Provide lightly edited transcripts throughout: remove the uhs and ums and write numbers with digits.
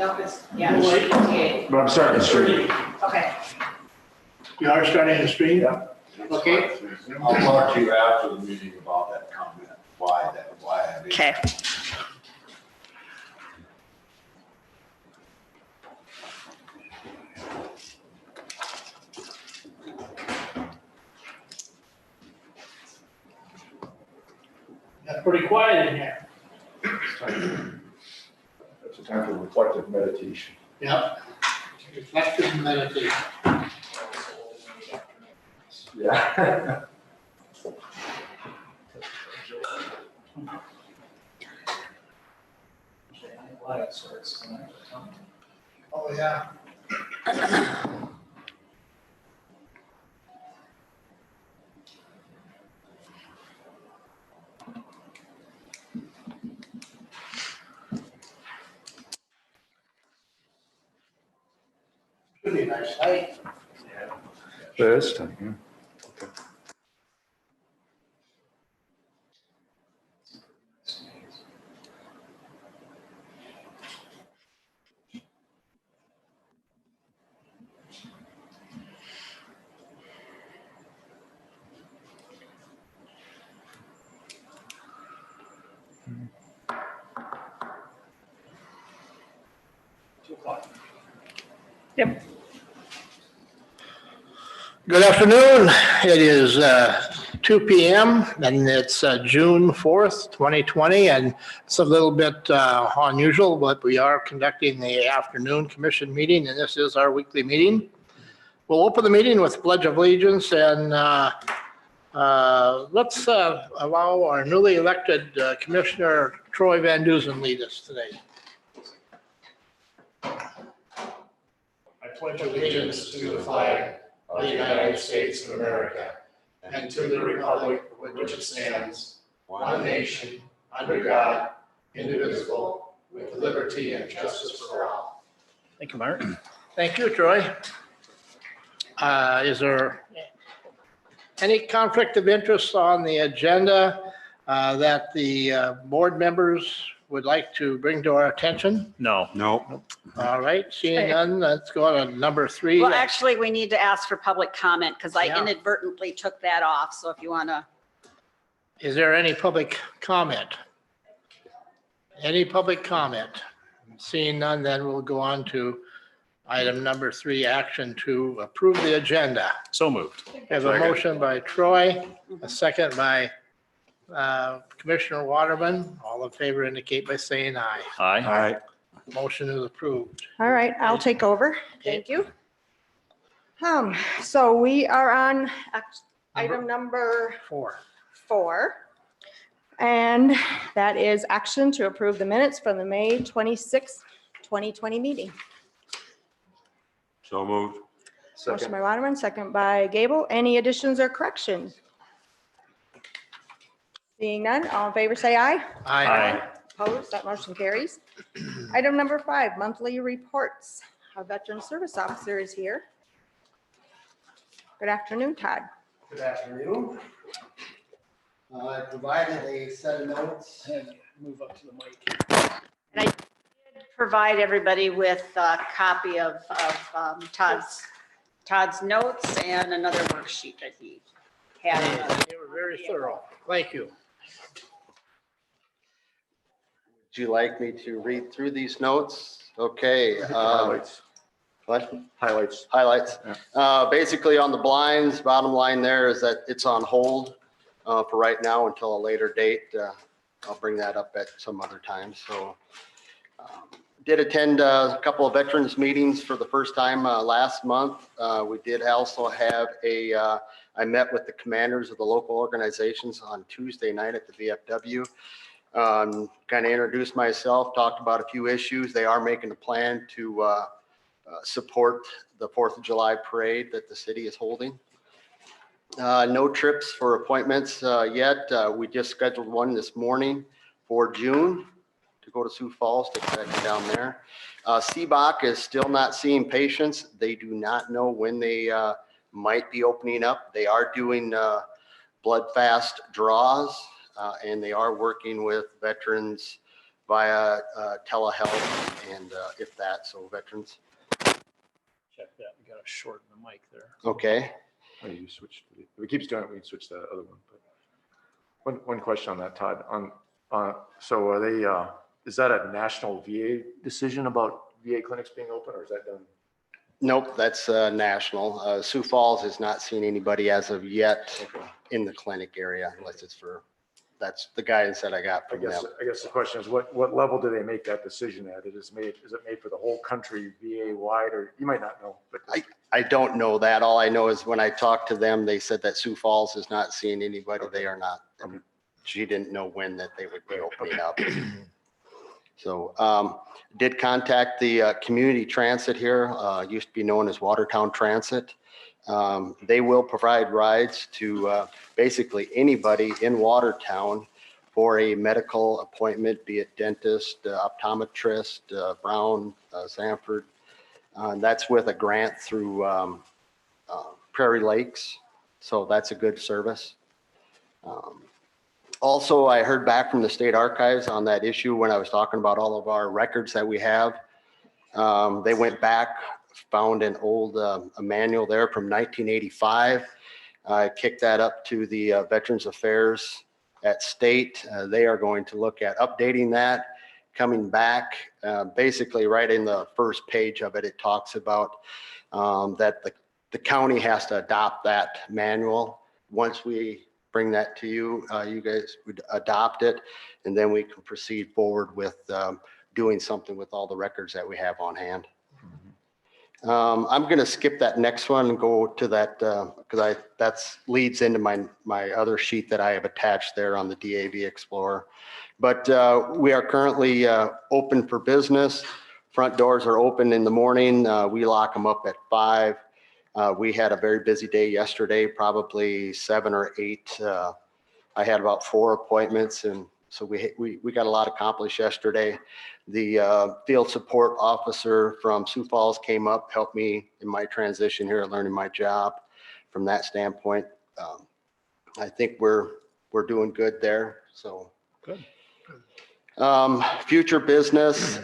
No, it's, yeah, it's 58. But I'm starting to stream. Okay. You are starting to stream? Yeah. Okay. I'll talk to you after the meeting about that comment, why I did. Okay. That's pretty quiet in here. It's a time for reflective meditation. Yep. Reflective meditation. Yeah. Oh, yeah. Should be a nice night. This time, yeah. Yep. Good afternoon. It is 2 p.m. and it's June 4th, 2020, and it's a little bit unusual, but we are conducting the afternoon commission meeting, and this is our weekly meeting. We'll open the meeting with Pledge of Allegiance, and let's allow our newly elected Commissioner Troy Van Duzen lead us today. I pledge allegiance to the flag of the United States of America and to the republic for which it stands, one nation, under God, indivisible, with liberty and justice for all. Thank you, Mark. Thank you, Troy. Is there any conflict of interest on the agenda that the board members would like to bring to our attention? No. All right, seeing none, let's go on to number 3. Well, actually, we need to ask for public comment because I Yeah. inadvertently took that off. So if you want to, Is there any public comment? Any public comment? Seeing none, then we'll go on to item number 3, action to approve the agenda. So moved. We have a motion by Troy, a second by Commissioner Waterman. All in favor indicate by saying aye. Aye. All right. Motion is approved. All right, I'll take over. Thank you. So we are on item number 4. 4. And that is action to approve the minutes from the May 26th, 2020 meeting. So moved. Motion Second. by Waterman, second by Gable. Any additions or corrections? Seeing none, all in favor say aye. Aye. Opposed, that motion carries. Item number 5, monthly reports. Our Veteran Service Officer is here. Good afternoon, Todd. Good afternoon. I provided a set of notes. Move up to the mic. provide everybody with a copy of Todd's notes and another worksheet that he had. They were very thorough. Thank you. Would you like me to read through these notes? Okay. Highlights. What? Highlights. Highlights. Basically on the blinds, bottom line there is that it's on hold for right now until a later date. I'll bring that up at some other time. So did attend a couple of veterans meetings for the first time last month. We did also have I met with the commanders of the local organizations on Tuesday night at the VFW. Kind of introduced myself, talked about a few issues. They are making a plan to support the 4th of July parade that the city is holding. No trips for appointments yet. We just scheduled one this morning for June to go to Sioux Falls to check down there. CBOC is still not seeing patients. They do not know when they might be opening up. They are doing blood fast draws and they are working with veterans via telehealth and if that, so veterans. Check that. We gotta shorten the mic there. Okay. Oh, you switched. If it keeps doing it, we can switch to that other one. But one question on that, Todd. So are they, is that a national VA decision about VA clinics being open, or is that done? Nope, that's national. Sioux Falls has not seen anybody as of yet Okay. in the clinic area unless it's for, that's the guidance that I got I from them. guess the question is, what level do they make that decision at? Is it made for the whole country VA wide, or you might not know, but. I don't know that. All I know is when I talked to them, they said that Sioux Falls is not seeing anybody. They are not. Okay. She didn't know when that they would be opening up. So did contact the community transit here, used to be known as Watertown Transit. They will provide rides to basically anybody in Watertown for a medical appointment, be it dentist, optometrist, Brown, Sanford. That's with a grant through Prairie Lakes. So that's a good service. Also, I heard back from the state archives on that issue when I was talking about all of our records that we have. They went back, found an old a manual there from 1985. I kicked that up to the Veterans Affairs at state. They are going to look at updating that, coming back. Basically, right in the first page of it, it talks about that the county has to adopt that manual. Once we bring that to you, you guys would adopt it, and then we can proceed forward with doing something with all the records that we have on hand. I'm going to skip that next one and go to that because that leads into my other sheet that I have attached there on the DAV Explorer. But we are currently open for business. Front doors are open in the morning. We lock them up at 5. We had a very busy day yesterday, probably 7 or 8. I had about 4 appointments, and so we got a lot accomplished yesterday. The field support officer from Sioux Falls came up, helped me in my transition here, learning my job from that standpoint. I think we're doing good there. So Good. Future business,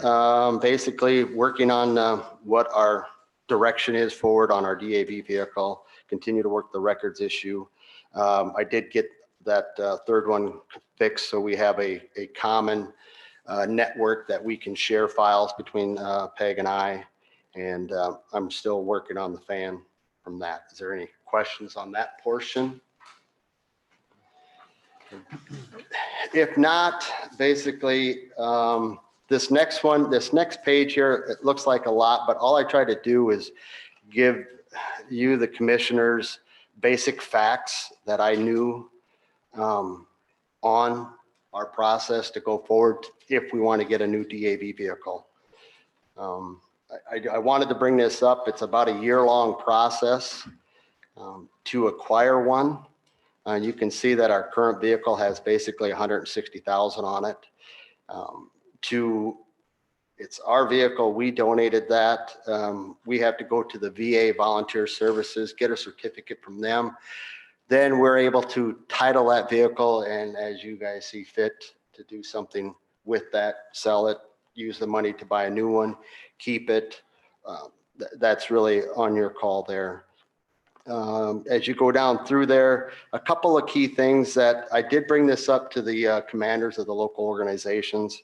basically working on what our direction is forward on our DAV vehicle, continue to work the records issue. I did get that third one fixed, so we have a common network that we can share files between Peg and I, and I'm still working on the fan from that. Is there any questions on that portion? If not, basically, this next page here, it looks like a lot, but all I try to do is give you, the commissioners, basic facts that I knew on our process to go forward if we want to get a new DAV vehicle. I wanted to bring this up. It's about a year-long process to acquire one. You can see that our current vehicle has basically 160,000 on it. It's our vehicle, we donated that. We have to go to the VA Volunteer Services, get a certificate from them. Then we're able to title that vehicle, and as you guys see fit to do something with that, sell it, use the money to buy a new one, keep it. That's really on your call there. As you go down through there, a couple of key things that I did bring this up to the commanders of the local organizations,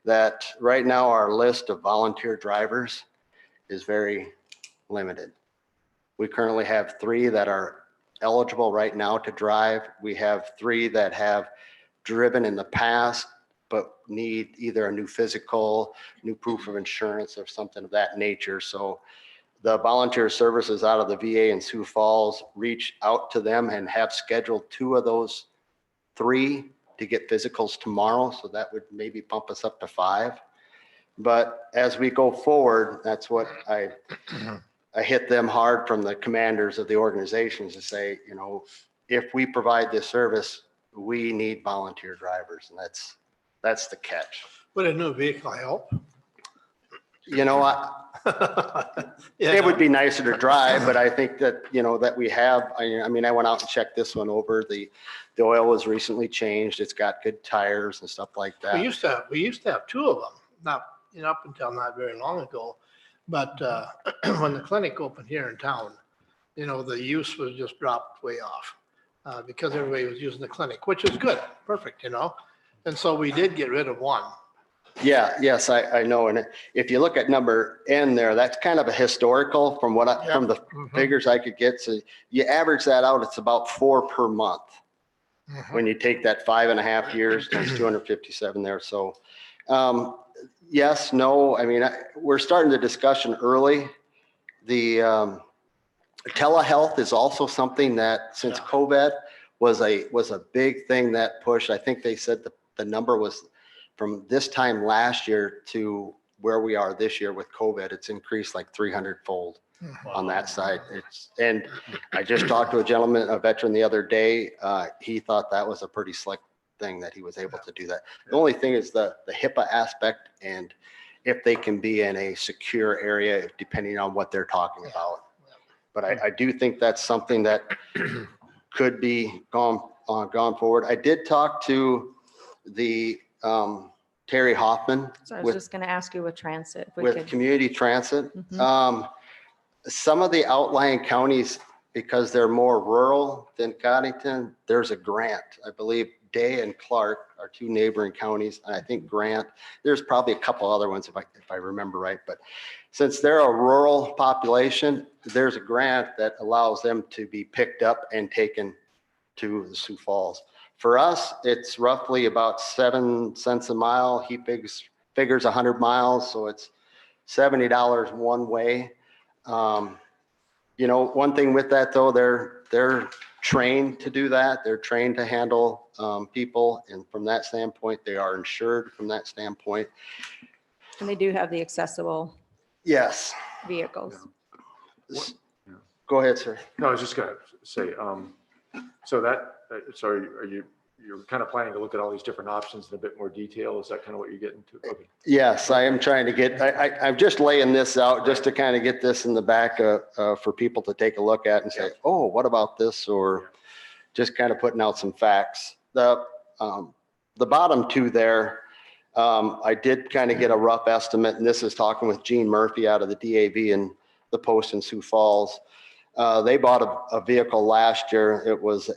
that right now our list of volunteer drivers is very limited. We currently have 3 that are eligible right now to drive. We have 3 that have driven in the past, but need either a new physical, new proof of insurance, or something of that nature. So the volunteer services out of the VA in Sioux Falls reach out to them and have scheduled 2 of those 3 to get physicals tomorrow. So that would maybe bump us up to 5. But as we go forward, that's what I hit them hard from the commanders of the organizations to say, you know, if we provide this service, we need volunteer drivers. And that's the catch. Would a new vehicle help? You know, It would be nicer to drive, but I think that, that we have, I mean, I went out and checked this one over. The oil was recently changed. It's got good tires and stuff like We that. used to have two of them, not, up until not very long ago. But when the clinic opened here in town, the use was just dropped way off because everybody was using the clinic, which is good, perfect, And so we did get rid of one. Yeah, yes, I know. And if you look at number N there, that's kind of a historical from from the Mhm. figures I could get. So you average that out, it's about 4 per month. Mhm. When you take that 5.5 years, times 257 there. So, yes, no, I mean, we're starting the discussion early. The telehealth is also something that since Yeah. COVID was a big thing that pushed. I think they said the number was from this time last year to where we are this year with COVID, it's increased like 300-fold on that side. And I just talked to a gentleman, a veteran the other day. He thought that was a pretty slick thing that he was able to do that. The only thing is the HIPAA aspect and if they can be in a secure area, depending on what they're talking about. But I do think that's something that could be gone forward. I did talk to the Terry Hoffman So I was with just going to ask you with transit, if we with could. community transit. Mhm. Some of the outlying counties, because they're more rural than Codington, there's a grant. I believe Day and Clark are two neighboring counties. And I think Grant, there's probably a couple other ones if I remember right. But since they're a rural population, there's a grant that allows them to be picked up and taken to the Sioux Falls. For us, it's roughly about 7 cents a mile. He figures 100 miles, so it's $70 one way. One thing with that though, they're trained to do that. They're trained to handle people, and from that standpoint, they are insured from that standpoint. And they do have the accessible Yes. vehicles. Go ahead, sir. No, I was just gonna say, so you're kind of planning to look at all these different options in a bit more detail. Is that kind of what you're getting to? Okay. Yes, I am trying to get, I'm just laying this out just to kind of get this in the back for people to take a look at and say, oh, what about this? Or just kind of putting out some facts. The bottom two there, I did kind of get a rough estimate, and this is talking with Gene Murphy out of the DAV and the post in Sioux Falls. They bought a vehicle last year. It was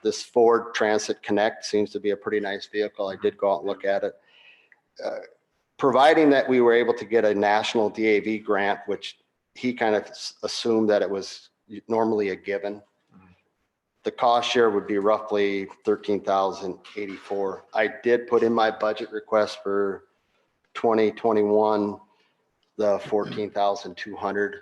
this Ford Transit Connect. Seems to be a pretty nice vehicle. I did go out and look at it. Providing that we were able to get a national DAV grant, which he kind of assumed that it was normally a given. The cost share would be roughly $13,084. I did put in my budget request for 2021 the 14,200.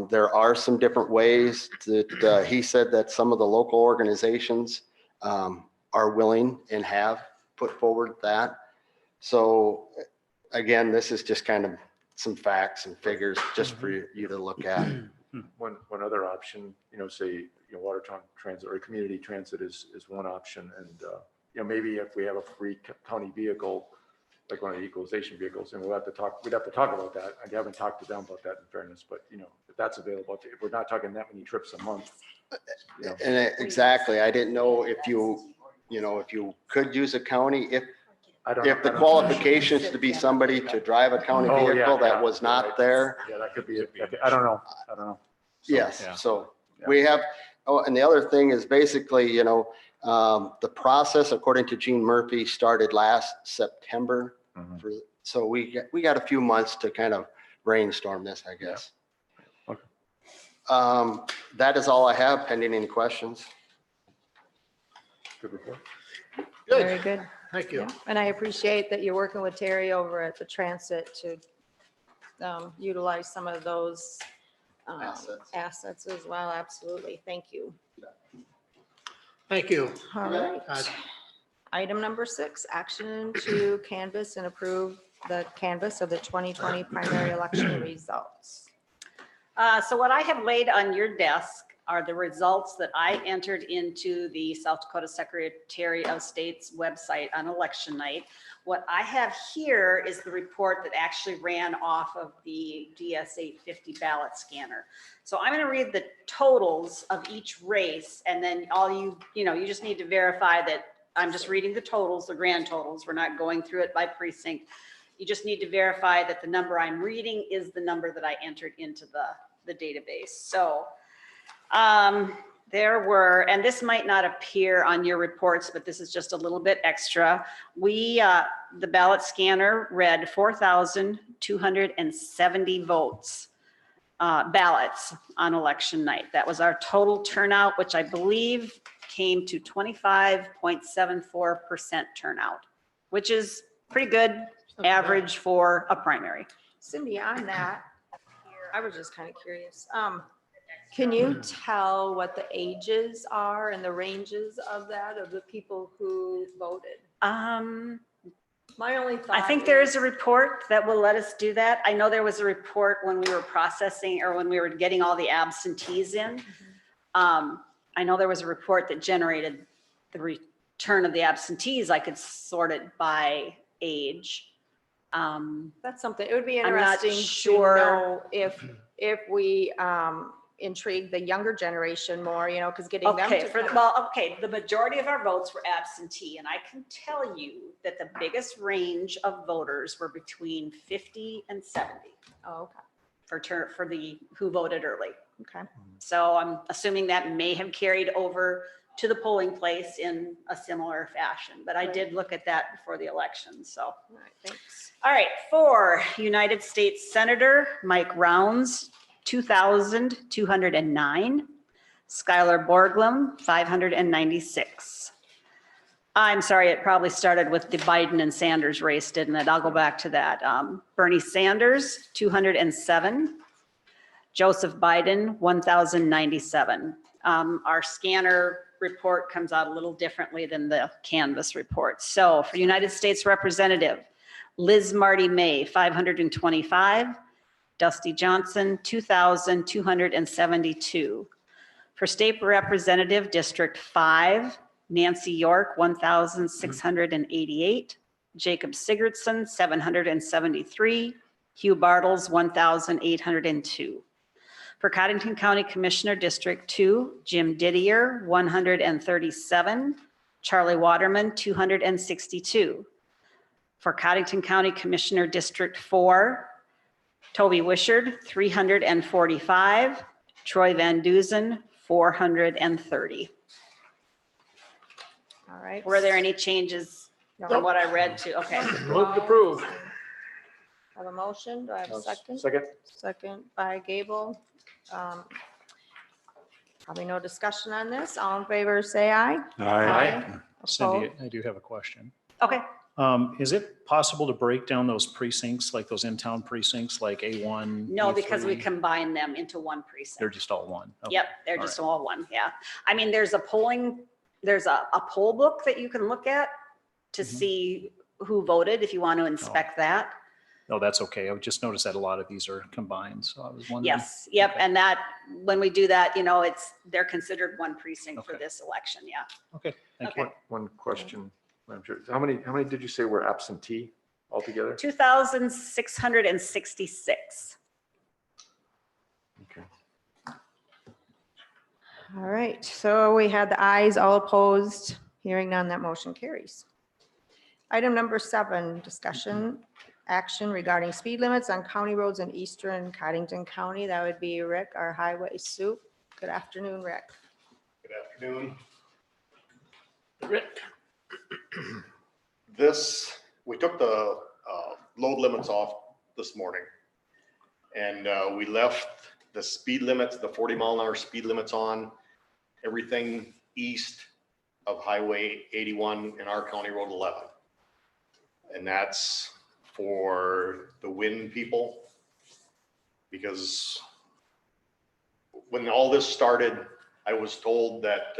There are some different ways that he said that some of the local organizations are willing and have put forward that. So again, this is just kind of some facts and figures just for you to look at. One other option, say, Watertown Transit or community transit is one option. And, maybe if we have a free county vehicle, like one of the equalization vehicles, and we'd have to talk about that. I haven't talked to them about that in fairness, but if that's available, if we're not talking that many trips a month. And exactly, I didn't know if you could use a county, if the qualifications to be somebody to drive a county vehicle that was not there. Yeah, that could be it. I don't know. So, Yes, yeah. so we have, and the other thing is basically, the process, according to Gene Murphy, started last September. So we got a few months to kind of brainstorm this, I guess. Yeah. Okay. That is all I have, pending any questions. Good report. Very good. Thank you. Yeah. And I appreciate that you're working with Terry over at the transit to utilize some of those assets as well. Absolutely. Thank you. Thank you. All right. Item number 6, action to canvass and approve the canvass of the 2020 primary election results. So what I have laid on your desk are the results that I entered into the South Dakota Secretary of State's website on election night. what I have here is the report that actually ran off of the DS850 ballot scanner. So I'm going to read the totals of each race, and then you just need to verify that I'm just reading the totals, the grand totals. We're not going through it by precinct. You just need to verify that the number I'm reading is the number that I entered into the database. So there were, and this might not appear on your reports, but this is just a little bit extra. The ballot scanner read 4,270 votes, ballots on election night. That was our total turnout, which I believe came to 25.74% turnout, which is pretty good average for a primary. Cindy, on that, I was just kind of curious. Can you tell what the ages are and the ranges of that, of the people who voted? My only thought. I think there is a report that will let us do that. I know there was a report when we were processing or when we were getting all the absentees in. I know there was a report that generated the return of the absentees. I could sort it by age. That's something, it would be I'm not interesting to sure. know if we intrigue the younger generation more, because getting them Okay, to for the, come. well, okay, the majority of our votes were absentee, and I can tell you that the biggest range of voters were between 50 and 70 Oh, okay, for the who voted early. okay. So I'm assuming that may have carried over to the polling place in a similar fashion, but I did look at that before the election, so. All right, thanks. All right, for United States Senator Mike Rounds, 2,209. Skylar Borglum, 596. I'm sorry, it probably started with the Biden and Sanders race, didn't it? I'll go back to that. Bernie Sanders, 207. Joseph Biden, 1,097. Our scanner report comes out a little differently than the Canvas report. So for United States Representative, Liz Marty May, 525. Dusty Johnson, 2,272. For State Representative, District 5, Nancy York, 1,688. Jacob Sigurdsson, 773. Hugh Bartles, 1,802. For Codington County Commissioner, District 2, Jim Didier, 137. Charlie Waterman, 262. For Codington County Commissioner, District 4, Toby Wishard, 345. Troy Van Duzen, 430. All right. Were there any changes from what I read to? Okay. Move to approve. Have a motion, do I have a second? Second? Second by Gable. Probably no discussion on this, all in favor, say aye. Aye. Cindy, I do have a question. Okay. Is it possible to break down those precincts, like those in-town precincts, like A1? No, because we A3? combine them into one precinct. They're just all one. Okay. Yep, they're All just right. all one, yeah. I mean, there's a poll book that you can look at to Mhm. see who voted, if you want to inspect that. No, that's okay. I just noticed that a lot of these are combined, so I was wondering. Yes, yep, Okay. and that, when we do that, they're considered one precinct for Okay. this election, yeah. Okay, thank Okay. you. One question, Madam Chair. How many did you say were absentee altogether? 2,666. Okay. All right, so we had the ayes, all opposed, hearing none, that motion carries. Item number 7, discussion action regarding speed limits on county roads in eastern Codington County. That would be Rick, our highway soup. Good afternoon, Rick. Good afternoon. Rick. We took the load limits off this morning. And we left the speed limits, the 40-mile-an-hour speed limits on everything east of Highway 81 and our County Road 11. And that's for the wind people. Because when all this started, I was told that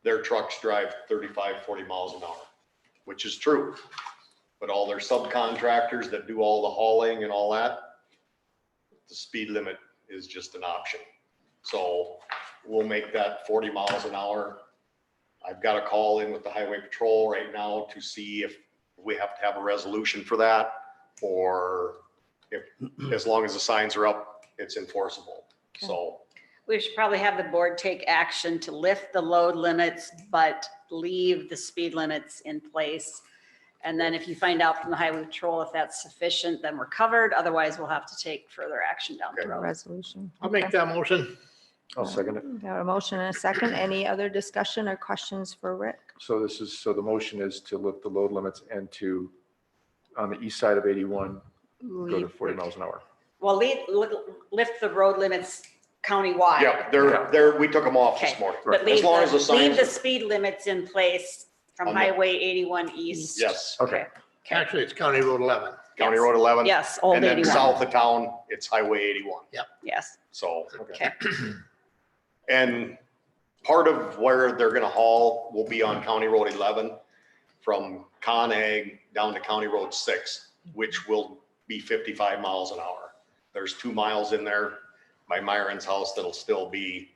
their trucks drive 35, 40 miles an hour, which is true. But all their subcontractors that do all the hauling and all that, the speed limit is just an option. So we'll make that 40 miles an hour. I've got a call in with the highway patrol right now to see if we have to have a resolution for that, or if, as long as the signs are up, it's enforceable. So, We should probably have the board take action to lift the load limits, but leave the speed limits in place. And then if you find out from the highway patrol if that's sufficient, then we're covered. Otherwise, we'll have to take further action down the road. Resolution. I'll make that motion. I'll second it. Got a motion and a second. Any other discussion or questions for Rick? So so the motion is to lift the load limits and to, on the east side of 81, go to 40 miles an hour. Well, lift the road limits countywide. yeah, we took them off this Okay. morning. But As leave long as the leave signs, the speed limits in place from On the- Highway 81 east. yes, Okay. Okay. Actually, it's County Road 11. County Yes. Road 11. Yes, old And then 81. south of town, it's Highway 81. Yes, So, okay. and part of where they're gonna haul will be on County Road 11 from Con Ag down to County Road 6, which will be 55 miles an hour. There's 2 miles in there by Myron's house that'll still be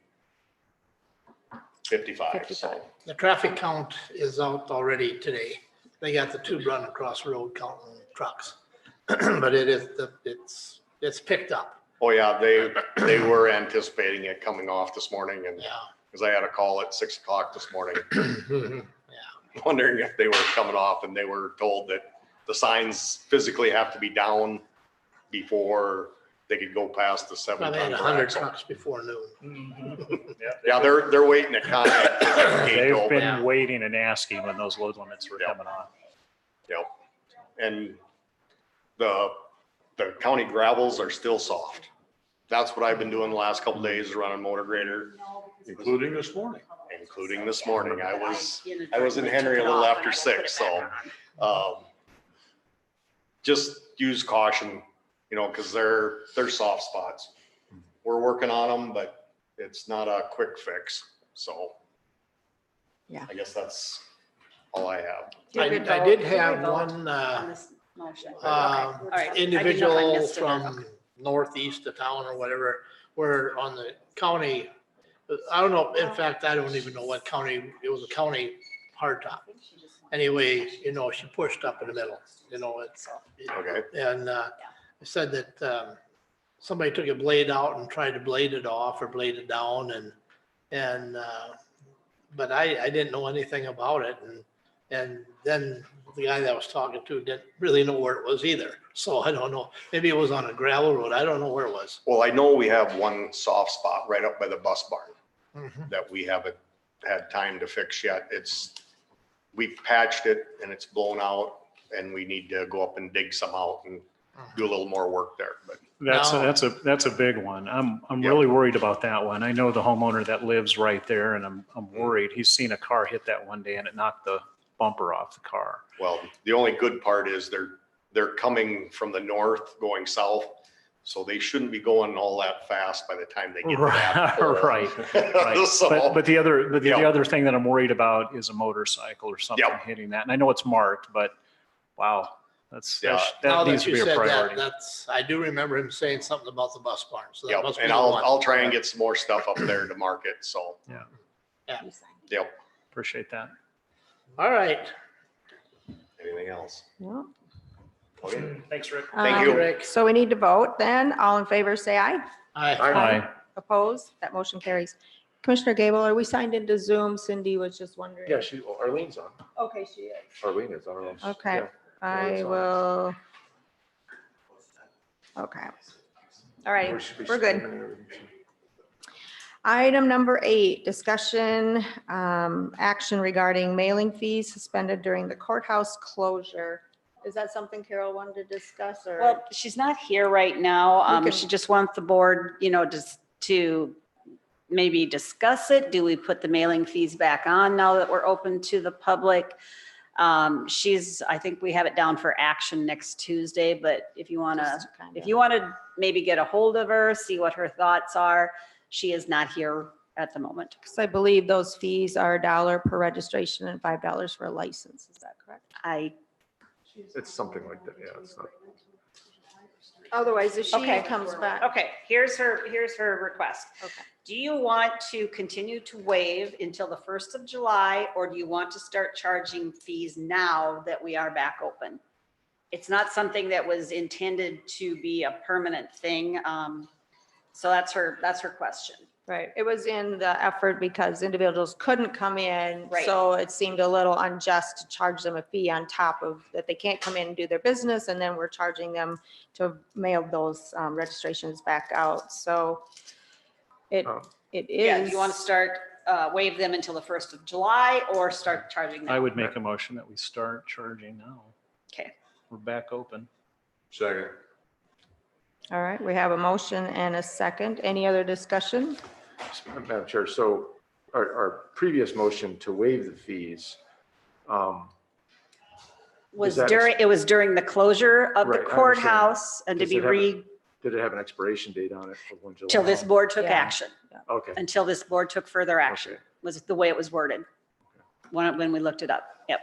55, so. The traffic count is out already today. They got the tube run across the road counting trucks. But it's picked up. Oh, yeah, they were anticipating it coming off this morning, and, Yeah. because I had a call at 6 o'clock this morning, Yeah. wondering if they were coming off, and they were told that the signs physically have to be down before they could go past the 7 Probably had ton 100 axle. trucks before noon. Yeah, they're waiting at Con Ag for their gate to They've open. been waiting and asking when those load limits were Yep. coming on. Yep. And the county gravels are still soft. That's what I've been doing the last couple days, running motor grader, Including this morning. including this morning. I was in Henry a little after 6, so, just use caution, you know, because they're soft spots. We're working on them, but it's not a quick fix, so. Yeah. I guess that's all I have. I Did we I vote? did Did we have vote one on this motion? Okay. um, All right. I didn't know if I individual missed it or not. from northeast of town or whatever, where on the county, I don't know, in fact, I don't even know what county, it was a county hardtop. Anyway, you know, she pushed up in the middle, you know, Okay. and said that somebody took a blade out and tried to blade it off or blade it down and but I didn't know anything about it and then the guy that I was talking to didn't really know where it was either. So I don't know, maybe it was on a gravel road. I don't know where it was. Well, I know we have one soft spot right up by the bus barn Mhm. that we haven't had time to fix yet. We've patched it and it's blown out and we need to go up and dig some out and do a little more work there, but. That's a big one. I'm Yep. really worried about that one. I know the homeowner that lives right there and I'm worried. He's seen a car hit that one day and it knocked the bumper off the car. Well, the only good part is they're coming from the north going south, so they shouldn't be going all that fast by the time they get to that pole. Right, right. So, But the Yeah. other thing that I'm worried about is a motorcycle or something Yep. hitting that. And I know it's marked, but wow, Yeah. Now that needs that to you be a said that, priority. I do remember him saying something about the bus barn. So that yep, must be and the I'll one. try and get some more stuff up there to market, so, yep. Appreciate that. All right. Anything else? No. Okay. Thanks, Rick. Thank you. Rick. So we need to vote then. All in favor, say aye. Aye. Opposed? That motion carries. Commissioner Gable, are we signed into Zoom? Cindy was just wondering. Yeah, Arlene's on. Okay, she is. Arlene is, I don't know. Okay, Yeah. I it's on. will. Okay. All right, We should be we're good. streaming and everything. Item number 8, discussion, action regarding mailing fees suspended during the courthouse closure. Is that something Carol wanted to discuss or? Well, she's not here right now. We can- She just wants the board, you know, just to maybe discuss it. Do we put the mailing fees back on now that we're open to the public? I think we have it down for action next Tuesday, but if you want to, Just to kinda- if you want to maybe get a hold of her, see what her thoughts are, she is not here at the moment. Because I believe those fees are $1 per registration and $5 for a license. Is that correct? I, It's something like that, yeah, it's not. Otherwise, if she Okay. comes back. Okay, here's her request. Okay. Do you want to continue to waive until the 1st of July, or do you want to start charging fees now that we are back open? It's not something that was intended to be a permanent thing. So that's her question. Right. It was in the effort because individuals couldn't come in. Right. So it seemed a little unjust to charge them a fee on top of that. They can't come in and do their business, and then we're charging them to mail those registrations back out. So it Oh. is. Yeah, do you want to start, waive them until the 1st of July or start charging now? I would make a motion that we start charging now. Okay. We're back open. Second. All right, we have a motion and a second. Any other discussion? Madam Chair, so our previous motion to waive the fees, Was Is that- during the closure of the Right, I understand. courthouse and to Does be it have a- did did it have an expiration date on it for 1 July? till this board took Yeah. action, Okay, until this board took further action, Okay. was the way it was worded when we looked it up. Yep.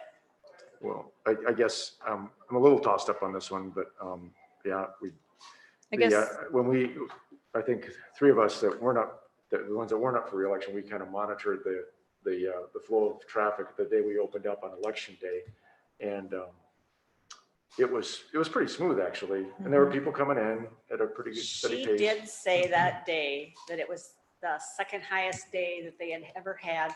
well, I guess I'm a little tossed up on this one, but yeah, I guess, I think three of us that weren't up, the ones that weren't up for reelection, we kind of monitored the flow of traffic the day we opened up on election day. And it was pretty smooth, actually. And there were people coming in at a pretty good steady She pace. did say that day that it was the second highest day that they had ever had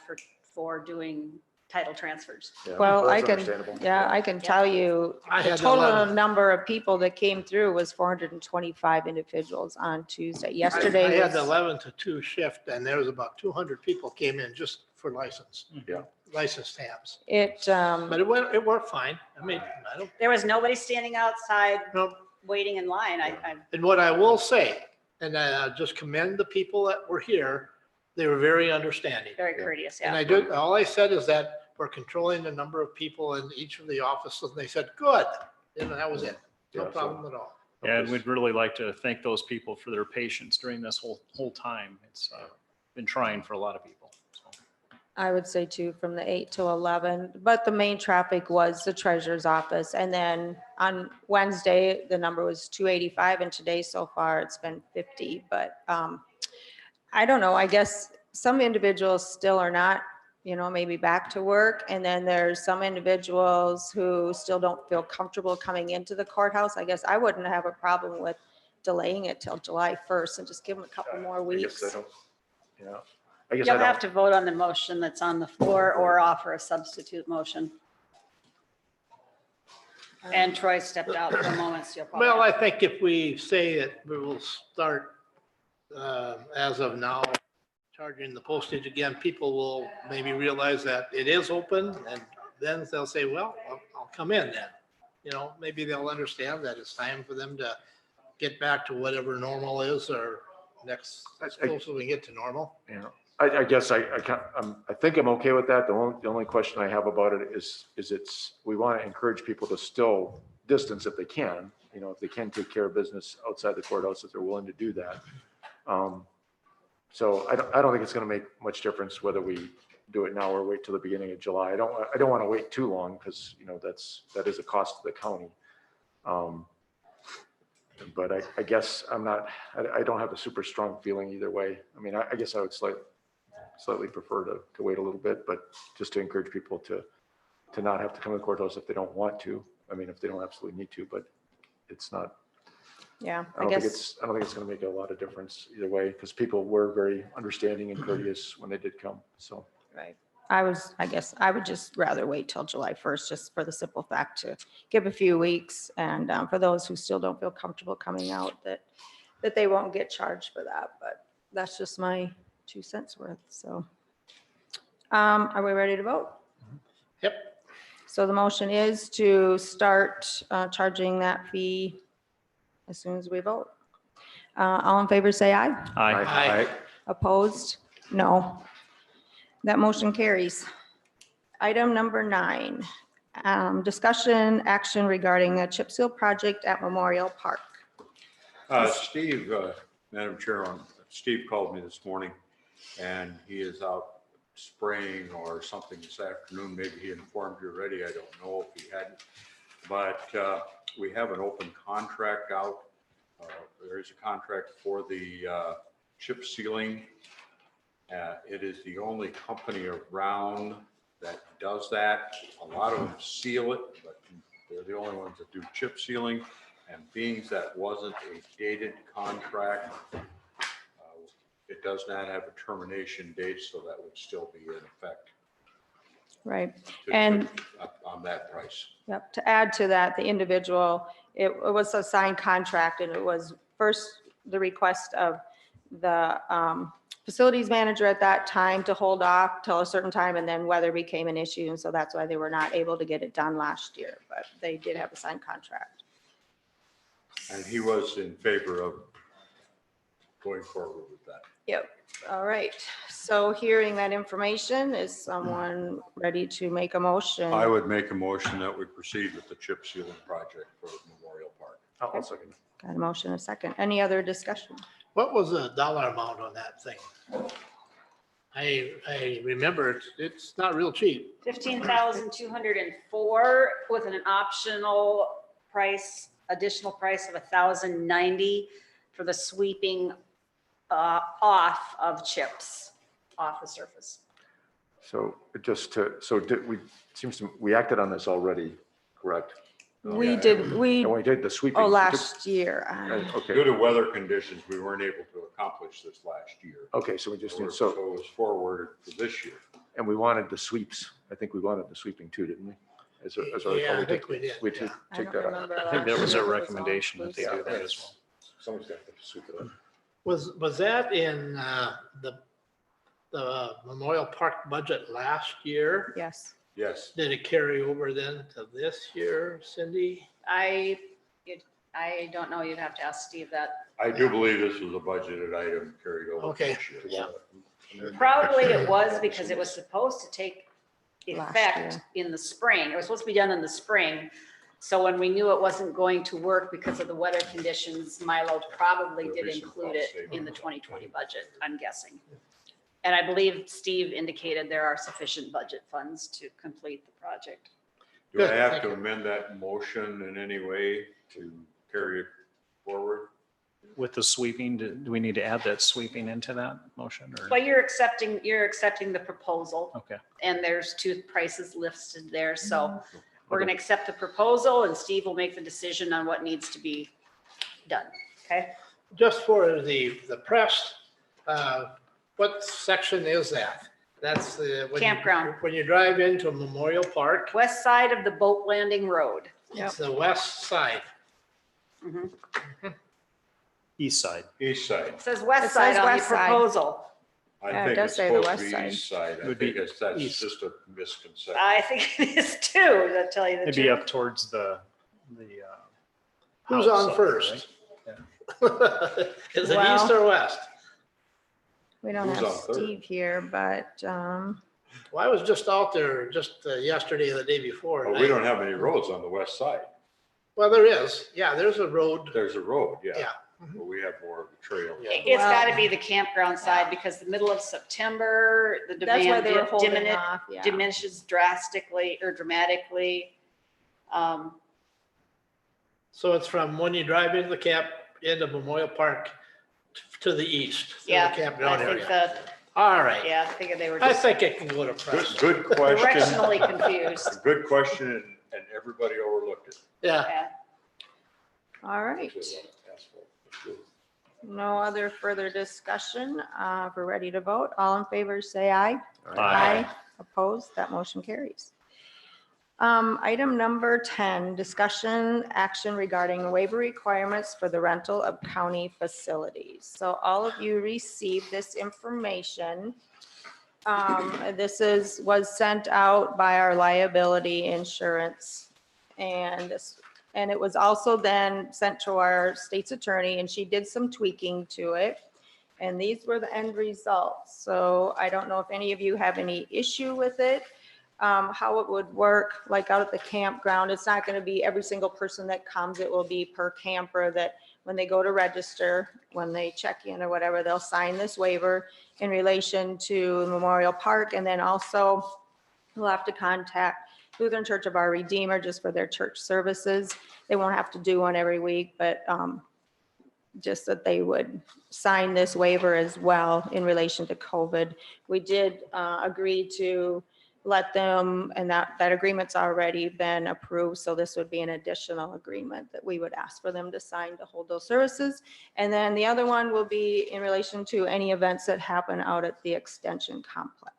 for doing title transfers. Yeah, well, I that's can, understandable. yeah, I can tell you, I the had total 11. number of people that came through was 425 individuals on Tuesday. I Yesterday had the was, 11 to 2 shift, and there was about 200 people came in just for license. Yeah. License stamps. it, But it worked fine. I mean, I don't, There was nobody standing outside no. waiting in line. And what I will say, and I just commend the people that were here, they were very understanding. Very courteous, And yeah. all I said is that we're controlling the number of people in each of the offices, and they said, good. And that was it. No Yeah, so- problem at all. And we'd really like to thank those people for their patience during this whole time. It's been trying for a lot of people. So. I would say too, from the 8 to 11, but the main traffic was the treasurer's office. And then on Wednesday, the number was 285, and today so far it's been 50. But I don't know, I guess some individuals still are not, maybe back to work. And then there's some individuals who still don't feel comfortable coming into the courthouse. I guess I wouldn't have a problem with delaying it till July 1st and just give them a couple more I guess weeks. I don't, yeah. I guess You'll I have don't, to vote on the motion that's on the floor or offer a substitute motion. And Troy stepped out for a moment, so you'll probably. Well, I think if we say that we will start as of now, charging the postage again, people will maybe realize that it is open, and then they'll say, well, I'll come in then. Maybe they'll understand that it's time for them to get back to whatever normal is, or as close as we get to normal. you know, I guess I think I'm okay with that. The only question I have about it is we want to encourage people to still distance if they can, if they can take care of business outside the courthouse, if they're willing to do that. So I don't think it's going to make much difference whether we do it now or wait till the beginning of July. I don't want to wait too long because, that is a cost to the county. But I guess I don't have a super strong feeling either way. I mean, I guess I would slightly prefer to wait a little bit, but just to encourage people to not have to come to the courthouse if they don't want to. I mean, if they don't absolutely need to, but it's not, Yeah, I don't think it's going to make a lot of difference either way, because people were very understanding and courteous when they did come. So, right. I guess I would just rather wait till July 1st, just for the simple fact to give a few weeks. And for those who still don't feel comfortable coming out, that they won't get charged for that. But that's just my 2 cents worth. So are we ready to vote? Yep. So the motion is to start charging that fee as soon as we vote. All in favor, say aye. Aye. Opposed? No. That motion carries. Item number 9, discussion action regarding a chip seal project at Memorial Park. Steve, Madam Chair, Steve called me this morning and he is out spraying or something this afternoon. Maybe he informed you already. I don't know if he hadn't. But we have an open contract out There is a contract for the chip sealing. It is the only company around that does that. A lot of them seal it, but they're the only ones that do chip sealing. And being that wasn't a dated contract, it does not have a termination date, so that would still be in effect. Right. to- And on that price. yep, to add to that, the individual, it was a signed contract and it was first the request of the facilities manager at that time to hold off till a certain time, and then weather became an issue. And so that's why they were not able to get it done last year, but they did have a signed contract. And he was in favor of going forward with that. Yep. All right. So hearing that information, is someone ready to make a motion? I would make a motion that we proceed with the chip sealing project for Memorial Park. I'll second. Got a motion, a second. Any other discussion? What was the dollar amount on that thing? I remember it's not real cheap. 15,204 with an optional price, additional price of 1,090 for the sweeping off of chips off the surface. So just to, so did we, seems to, we acted on this already, correct? We yeah. did, And we did the sweeping. last year. Okay, Due to weather conditions, we weren't able to accomplish this last year. okay, so we just need, So so, it was forwarded for this year. and we wanted the sweeps. I think we wanted the sweeping too, didn't we? As I recall, Yeah, I think we did. We did yeah. I take don't that out. remember I think that last was year. a It all recommendation that they do that as well. Someone's got to sweep it up. Was that in the Memorial Park budget last year? Yes. Yes. Did it carry over then to this year, Cindy? I don't know, you'd have to ask Steve that. I do believe this was a budgeted item carried over. Okay, this year. yeah. Probably it was because it was supposed to take Last effect in the spring. It was supposed to be done in the spring. So when we knew it wasn't going to work because of the weather conditions, Milo probably There'll did be some include cost it in the savings. 2020 budget, I'm guessing. And I believe Steve indicated there are sufficient budget funds to complete the project. Do I Good, have thank to you. amend that motion in any way to carry it forward? With the sweeping, do we need to add that sweeping into that motion or? But you're accepting the proposal Okay. and there's two prices listed there. So we're going to accept the proposal and Steve will make the decision on what needs to be done. Okay? Just for the press, what section is that? That's the. when you- Campground. When you drive into Memorial Park, West side of the boat landing road. it's the west side. Mhm. East side. East side. It says west It side says on the west side. proposal. I Yeah, it think does it's say the supposed to west be side. east side. I Would think be that's east. just a misconception. I think it is too, to tell you the Maybe up truth. towards the. Who's house on up first? there, Is it Well- east or west? We don't Who's have on third? Steve here, but Well, I was just out there just yesterday or the day before. But and we I- don't have any roads on the west side. Well, there is. Yeah, there's a road. There's a road, yeah. Yeah. But we have more of a trail. Yeah. It's Well- got to be the campground side because the middle of September, the that's why demand they were holding off. Yeah. diminishes drastically or dramatically. So it's from when you drive into the camp, into Memorial Park to the east. to the Yeah, I campground think area. that, All right. yeah, I think they were I just think it can go to press. Good question. directionally confused. Good question, and everybody overlooked it. Yeah. Yeah. All right. No other further discussion. If we're ready to vote, all in favor, say aye. Aye. Opposed, that motion carries. Item number 10, discussion action regarding waiver requirements for the rental of county facilities. So all of you received this information. Was sent out by our liability insurance. And it was also then sent to our state's attorney and she did some tweaking to it. And these were the end results. So I don't know if any of you have any issue with it. How it would work, like out at the campground, it's not going to be every single person that comes. It will be per camper that when they go to register, when they check in or whatever, they'll sign this waiver in relation to Memorial Park. And then also we'll have to contact Lutheran Church of Our Redeemer just for their church services. They won't have to do one every week, but just that they would sign this waiver as well in relation to COVID. We did agree to let them, and that agreement's already been approved, so this would be an additional agreement that we would ask for them to sign to hold those services. And then the other one will be in relation to any events that happen out at the extension complex.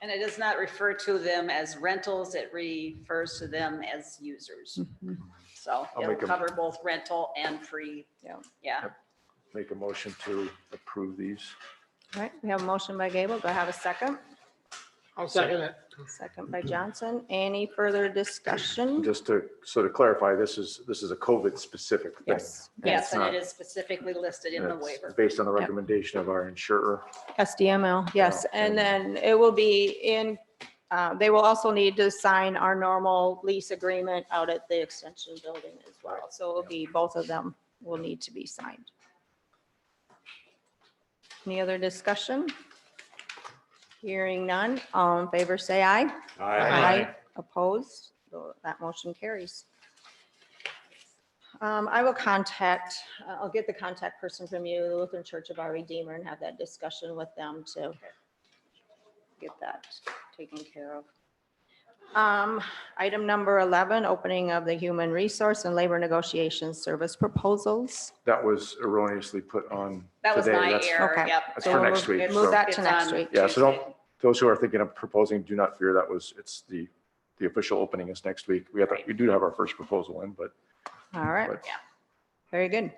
And it does not refer to them as rentals, it refers to them as users. So I'll it'll make a- cover both rental and free. Yeah. Yeah. Make a motion to approve these. All right, we have a motion by Gable. Do I have a second? I'll second it. Second by Johnson. Any further discussion? Just to clarify, this is a COVID specific thing. Yes. Yes, and not- it is specifically listed in the It's waiver. based on the recommendation of our insurer. SDML, yes. Yeah. And then it will be in, they will also need to sign our normal lease agreement out at the extension building as well. So it'll be, both of them will need to be signed. Any other discussion? Hearing none. All in favor, say aye. Opposed? So that motion carries. I will contact, I'll get the contact person from you, the Lutheran Church of Our Redeemer, and have that discussion with them to get that taken care of. Item number 11, opening of the Human Resource and Labor Negotiations Service proposals. That was erroneously put on That was today. my That's- error, Okay. yep. That's for next week, Move so- that It's to next on week. Yeah, so Tuesday. those who are thinking of proposing, do not fear it's the official opening is next week. We do have our first proposal in, but All right. but- Yeah. Very good.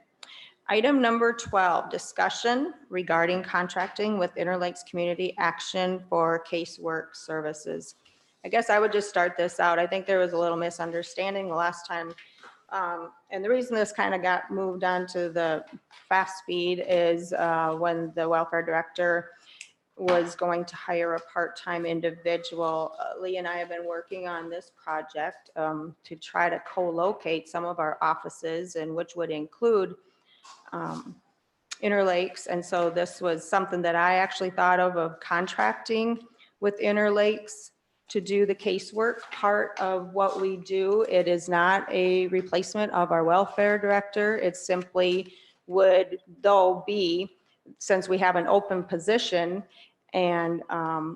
Item number 12, discussion regarding contracting with Interlakes Community Action for casework services. I guess I would just start this out. I think there was a little misunderstanding the last time. And the reason this kind of got moved on to the fast speed is when the welfare director was going to hire a part-time individual. Lee and I have been working on this project to try to co-locate some of our offices, and which would include Interlakes. And so this was something that I actually thought of contracting with Interlakes to do the casework part of what we do. It is not a replacement of our welfare director. It simply would, though, be, since we have an open position, and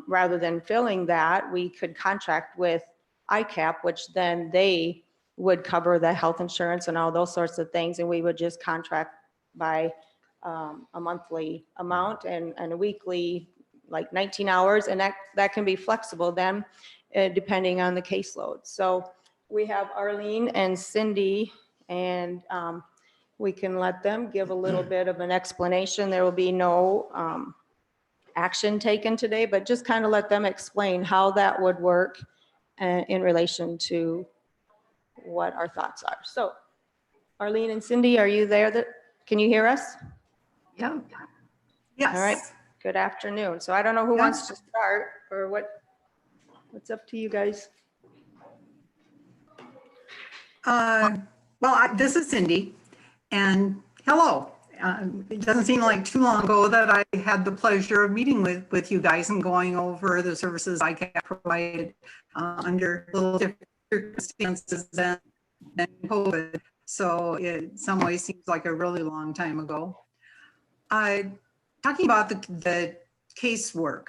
rather than filling that, we could contract with ICAP, which then they would cover the health insurance and all those sorts of things, and we would just contract by a monthly amount and a weekly, like 19 hours, and that can be flexible then, depending on the caseload. So we have Arlene and Cindy, and we can let them give a little bit of an explanation. There will be no action taken today, but just kind of let them explain how that would work in relation to what our thoughts are. So Arlene and Cindy, are you there? Can you hear us? Yeah. Yes. All right. Good afternoon. So I don't know who wants to start or what's up to you guys. This is Cindy, and hello. It doesn't seem like too long ago that I had the pleasure of meeting with you guys and going over the services I can provide under a little different circumstances than COVID. So it in some ways seems like a really long time ago. Talking about the casework.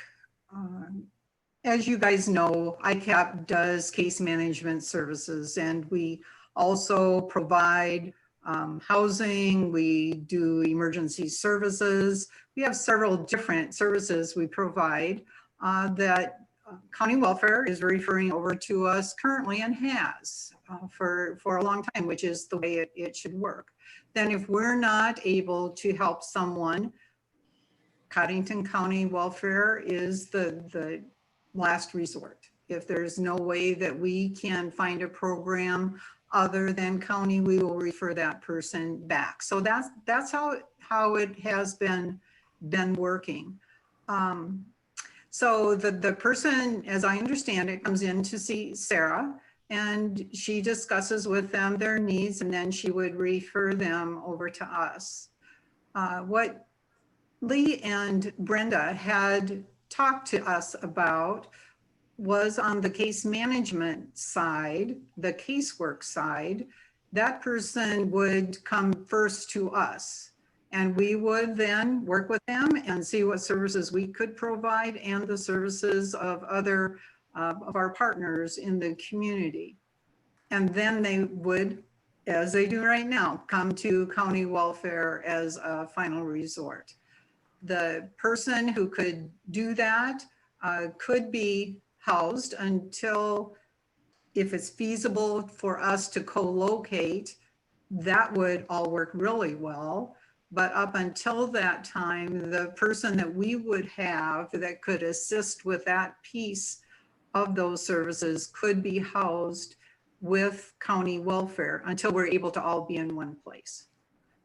As you guys know, ICAP does case management services, and we also provide housing, we do emergency services. We have several different services we provide that county welfare is referring over to us currently and has for a long time, which is the way it should work. Then if we're not able to help someone, Codington County Welfare is the last resort. If there's no way that we can find a program other than county, we will refer that person back. So that's how it has been working. So the person, as I understand it, comes in to see Sarah, and she discusses with them their needs, and then she would refer them over to us. What Lee and Brenda had talked to us about was on the case management side, the casework side, that person would come first to us. And we would then work with them and see what services we could provide and the services of other of our partners in the community. And then they would, as they do right now, come to county welfare as a final resort. The person who could do that could be housed until, if it's feasible for us to co-locate, that would all work really well. But up until that time, the person that we would have that could assist with that piece of those services could be housed with county welfare until we're able to all be in one place.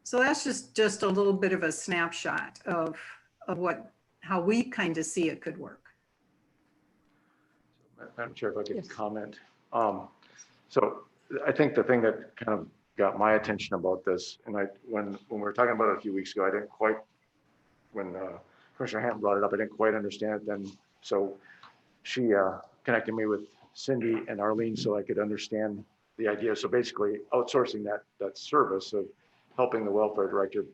So that's just a little bit of a snapshot of how we kind of see it could work. Madam Chair, if I could Yes. comment. So I think the thing that kind of got my attention about this, and when we were talking about it a few weeks ago, I didn't quite, when Commissioner Hampton brought it up, I didn't quite understand it then. So she connected me with Cindy and Arlene so I could understand the idea. So basically outsourcing that service of helping the welfare director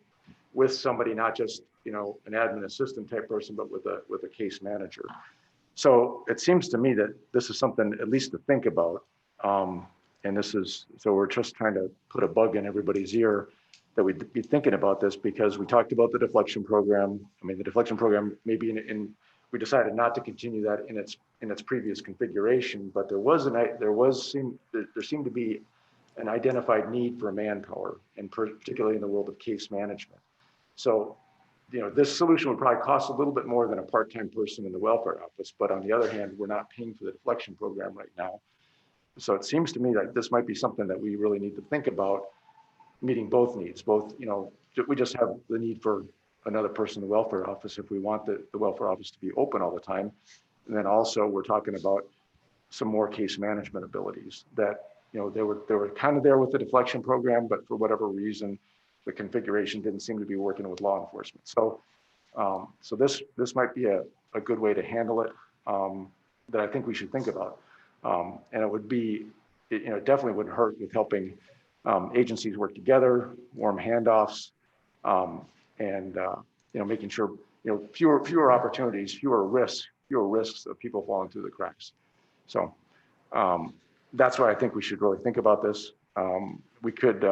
with somebody, not just, you know, an admin assistant type person, but with a case manager. So it seems to me that this is something at least to think about. And this is, so we're just trying to put a bug in everybody's ear that we'd be thinking about this, because we talked about the deflection program. I mean, the deflection program, maybe we decided not to continue that in its previous configuration, but there seemed to be an identified need for manpower, and particularly in the world of case management. So, you know, this solution would probably cost a little bit more than a part-time person in the welfare office, but on the other hand, we're not paying for the deflection program right now. So it seems to me that this might be something that we really need to think about, meeting both needs. Both, you know, we just have the need for another person in the welfare office if we want the welfare office to be open all the time. And then also we're talking about some more case management abilities that, you know, they were kind of there with the deflection program, but for whatever reason, the configuration didn't seem to be working with law enforcement. So, so this might be a good way to handle it, that I think we should think about. And it would be, you know, it definitely wouldn't hurt with helping agencies work together, warm handoffs, and you know, making sure, you know, fewer opportunities, fewer risks of people falling through the cracks. So that's why I think we should really think about this. We could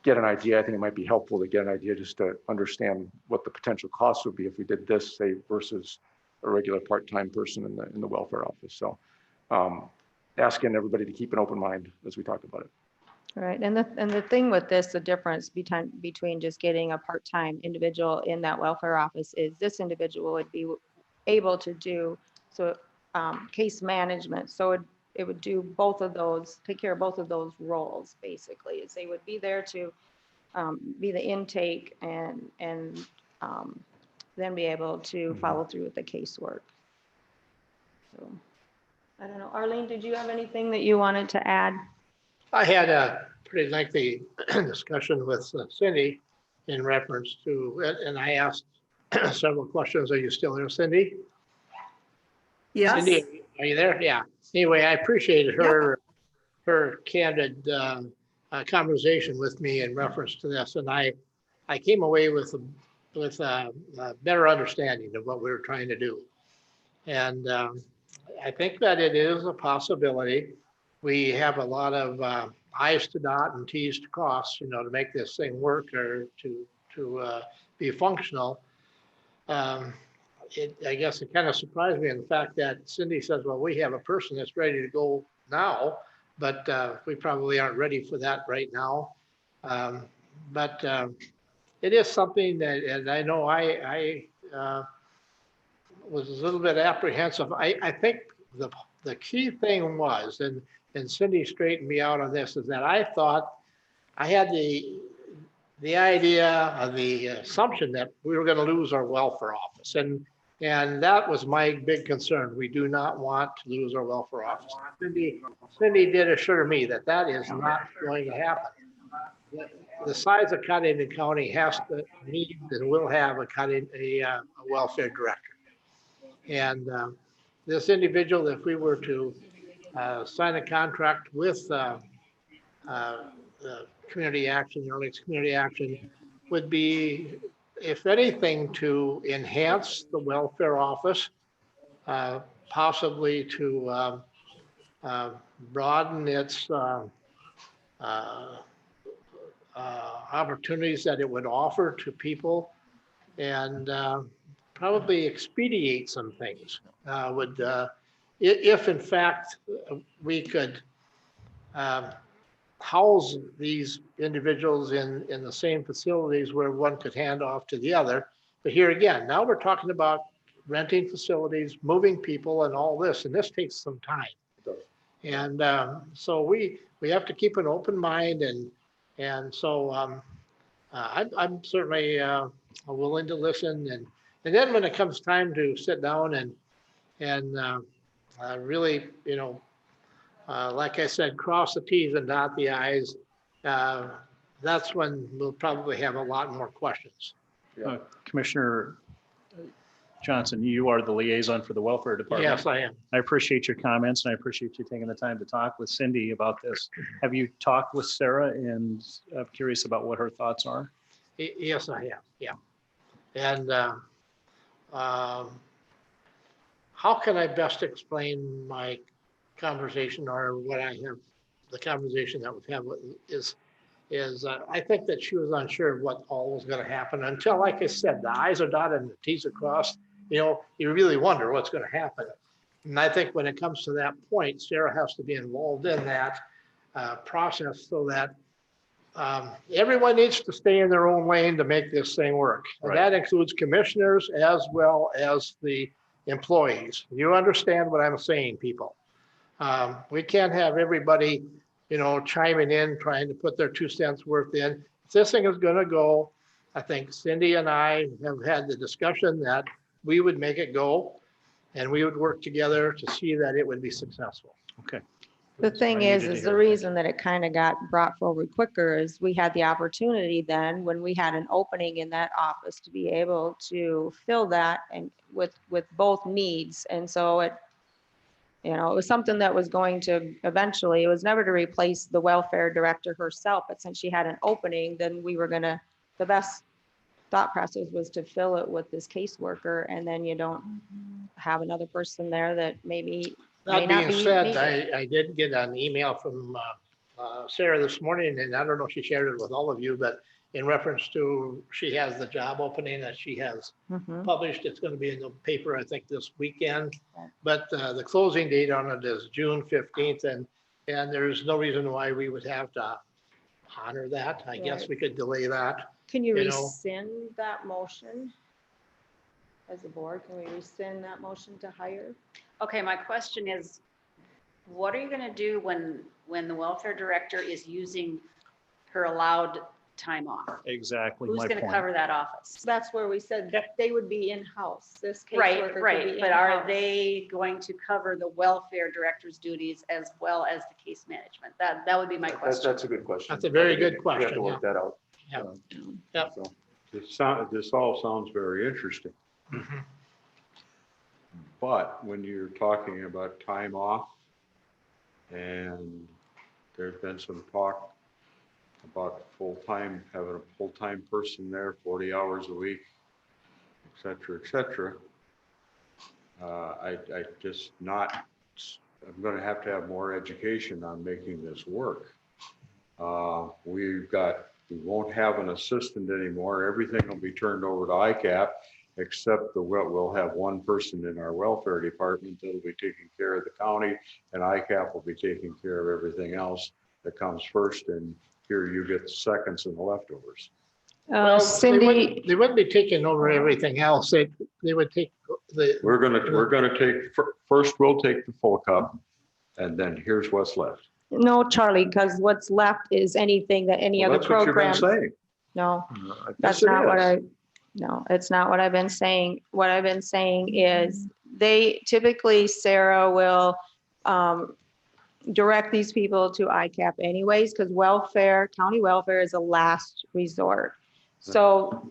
get an idea. I think it might be helpful to get an idea just to understand what the potential costs would be if we did this, say, versus a regular part-time person in the welfare office. So asking everybody to keep an open mind as we talk about it. Right, and the thing with this, the difference between just getting a part-time individual in that welfare office is this individual would be able to do case management. So it would do both of those, take care of both of those roles, basically. Is they would be there to be the intake and then be able to follow through with the casework. So I don't know, Arlene, did you have anything that you wanted to add? I had a pretty lengthy discussion with Cindy in reference to it, and I asked several questions. Are you still there, Cindy? Yes. Cindy, are you there? Yeah. Anyway, I appreciated her candid conversation with me in reference to this, and I came away with a better understanding of what we were trying to do. And I think that it is a possibility. We have a lot of I's to dot and T's to cross, you know, to make this thing work or to be functional. I guess it kind of surprised me in the fact that Cindy says, well, we have a person that's ready to go now, but we probably aren't ready for that right now. But it is something that, and I know I was a little bit apprehensive. I think the key thing was, and Cindy straightened me out on this, is that I thought I had the idea of the assumption that we were going to lose our welfare office. And that was my big concern. We do not want to lose our welfare office. Cindy did assure me that that is not going to happen. The size of Codington County has to need and will have a welfare director. And this individual, if we were to sign a contract with community action, Your Lakes Community Action, would be, if anything, to enhance the welfare office, possibly to broaden its opportunities that it would offer to people, and probably expedite some things. If in fact we could house these individuals in the same facilities where one could hand off to the other. But here again, now we're talking about renting facilities, moving people and all this, and this takes some time. And so we have to keep an open mind, and so I'm certainly willing to listen, and then when it comes time to sit down and really, like I said, cross the T's and dot the I's, that's when we'll probably have a lot more questions. Commissioner Johnson, you are the liaison for the welfare department. Yes, I am. I appreciate your comments, and I appreciate you taking the time to talk with Cindy about this. Have you talked with Sarah? And I'm curious about what her thoughts are. Yes, I have. Yeah. And how can I best explain my conversation, or what I have, the conversation that we've had is I think that she was unsure of what all was going to happen until, like I said, the I's are dotted and the T's are crossed. You really wonder what's going to happen. And I think when it comes to that point, Sarah has to be involved in that process, so that everyone needs to stay in their own lane to make this thing work. And that includes commissioners as well as the employees. You understand what I'm saying, people? We can't have everybody, chiming in, trying to put their 2 cents worth in. If this thing is going to go, I think Cindy and I have had the discussion that we would make it go, and we would work together to see that it would be successful. Okay. The thing I needed to is the hear. reason that it kind of got brought forward quicker is we had the opportunity then, when we had an opening in that office, to be able to fill that and with both needs. And so it was something that was going to eventually, it was never to replace the welfare director herself, but since she had an opening, then we were the best thought process was to fill it with this caseworker, and then you don't have another person there that maybe may That not being be said, needed. I did get an email from Sarah this morning, and I don't know if she shared it with all of you, but in reference to, she has the job opening that she has Mhm. published. It's going to be in the paper, I think, this weekend. Okay. But the closing date on it is June 15th, and there's no reason why we would have to honor that. I guess Right. we could delay that. Can you you know. rescind that motion? As a board, can we rescind that motion to hire? Okay, my question is, what are you going to do when the welfare director is using her allowed time off? Exactly Who's my going to point. cover that office? That's where we said that they would be in-house. This Right, caseworker could be right, but are in-house. they going to cover the welfare director's duties as well as the case management? That would be my question. That's a good question. That's a very good We have to question, work that out. Yeah. Uh, Yep. This all sounds very interesting. Mhm. But when you're talking about time off, and there's been some talk about having a full-time person there, 40 hours a week, et cetera, I just I'm going to have more education on making this work. We won't have an assistant anymore. Everything will be turned over to ICAP, except we'll have one person in our welfare department that'll be taking care of the county, and ICAP will be taking care of everything else that comes first, and here you get the seconds and the leftovers. Well, Cindy, they wouldn't be taking over everything else. They would take the. We're gonna take, first we'll take the full cup, and then here's what's left. no, Charlie, because what's left is anything that any Well, other that's what you've been program. saying. No, I that's Yes, it not what is. no, it's not what I've been saying. What I've been saying is they typically, Sarah will direct these people to ICAP anyways, because county welfare is a last resort. So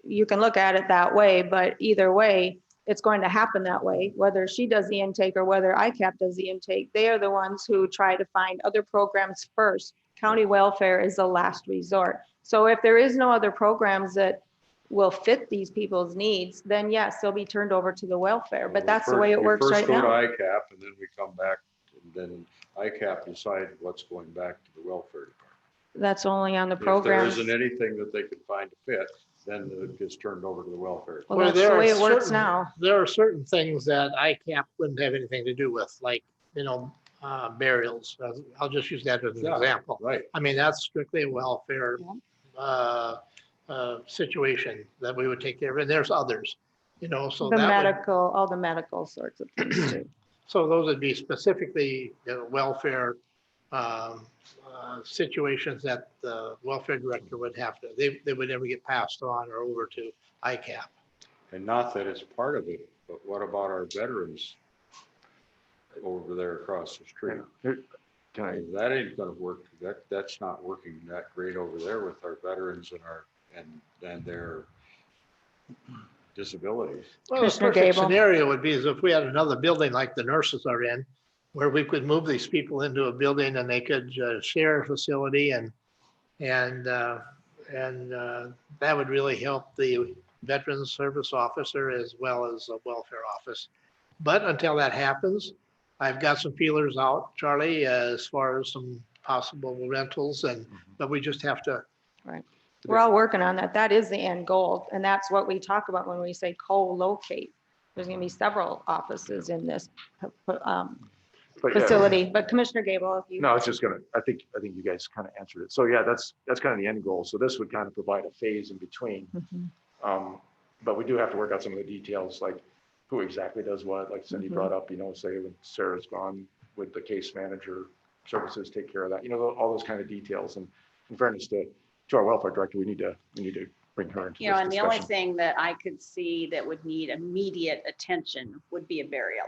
you can look at it that way, but either way, it's going to happen that way, whether she does the intake or whether ICAP does the intake. They are the ones who try to find other programs first County welfare is the last resort. So if there is no other programs that will fit these people's needs, then yes, they'll be turned over to the welfare, but that's the way it works right We first go now. to ICAP and then we come back and then ICAP decide what's going back to the welfare department. That's only on the If there programs. isn't anything that they can find to fit, then it gets turned over to the welfare. Well, that's the there are way it works certain- now. There are certain things that ICAP wouldn't have anything to do with, like, burials. I'll just use that as an Yeah, example. Right. I mean, that's strictly a welfare situation that we would take care of, and there's others, so The that would, medical, all the medical sorts of things too. so those would be specifically welfare situations that the welfare director would have to, they would never get passed on or over to ICAP. And not that it's part of it, but what about our veterans over there across the street? Can I, That ain't gonna work. That's not working that great over there with our veterans and their disabilities. Well, the Commissioner perfect Gable. scenario would be is if we had another building like the nurses are in, where we could move these people into a building and they could share a facility and that would really help the Veterans Service Officer as well as the welfare office. But until that happens, I've got some feelers out, Charlie, as far as some possible rentals but we just have to. We're all working on that. That is the end goal. And that's what we talk about when we say co-locate. There's going to be several offices in this but yeah, facility, but Commissioner Gable, if you. No, it's just I think you guys kind of answered it. So yeah, that's kind of the end goal. So this would kind of provide a phase in between. Mhm. But we do have to work out some of the details, like who exactly does what, like Cindy brought up, say when Sarah's gone, would the case manager services take care of that? All those kind of details. And in fairness to our welfare director, we need to bring her into this And the only discussion. thing that I could see that would need immediate attention would be a burial,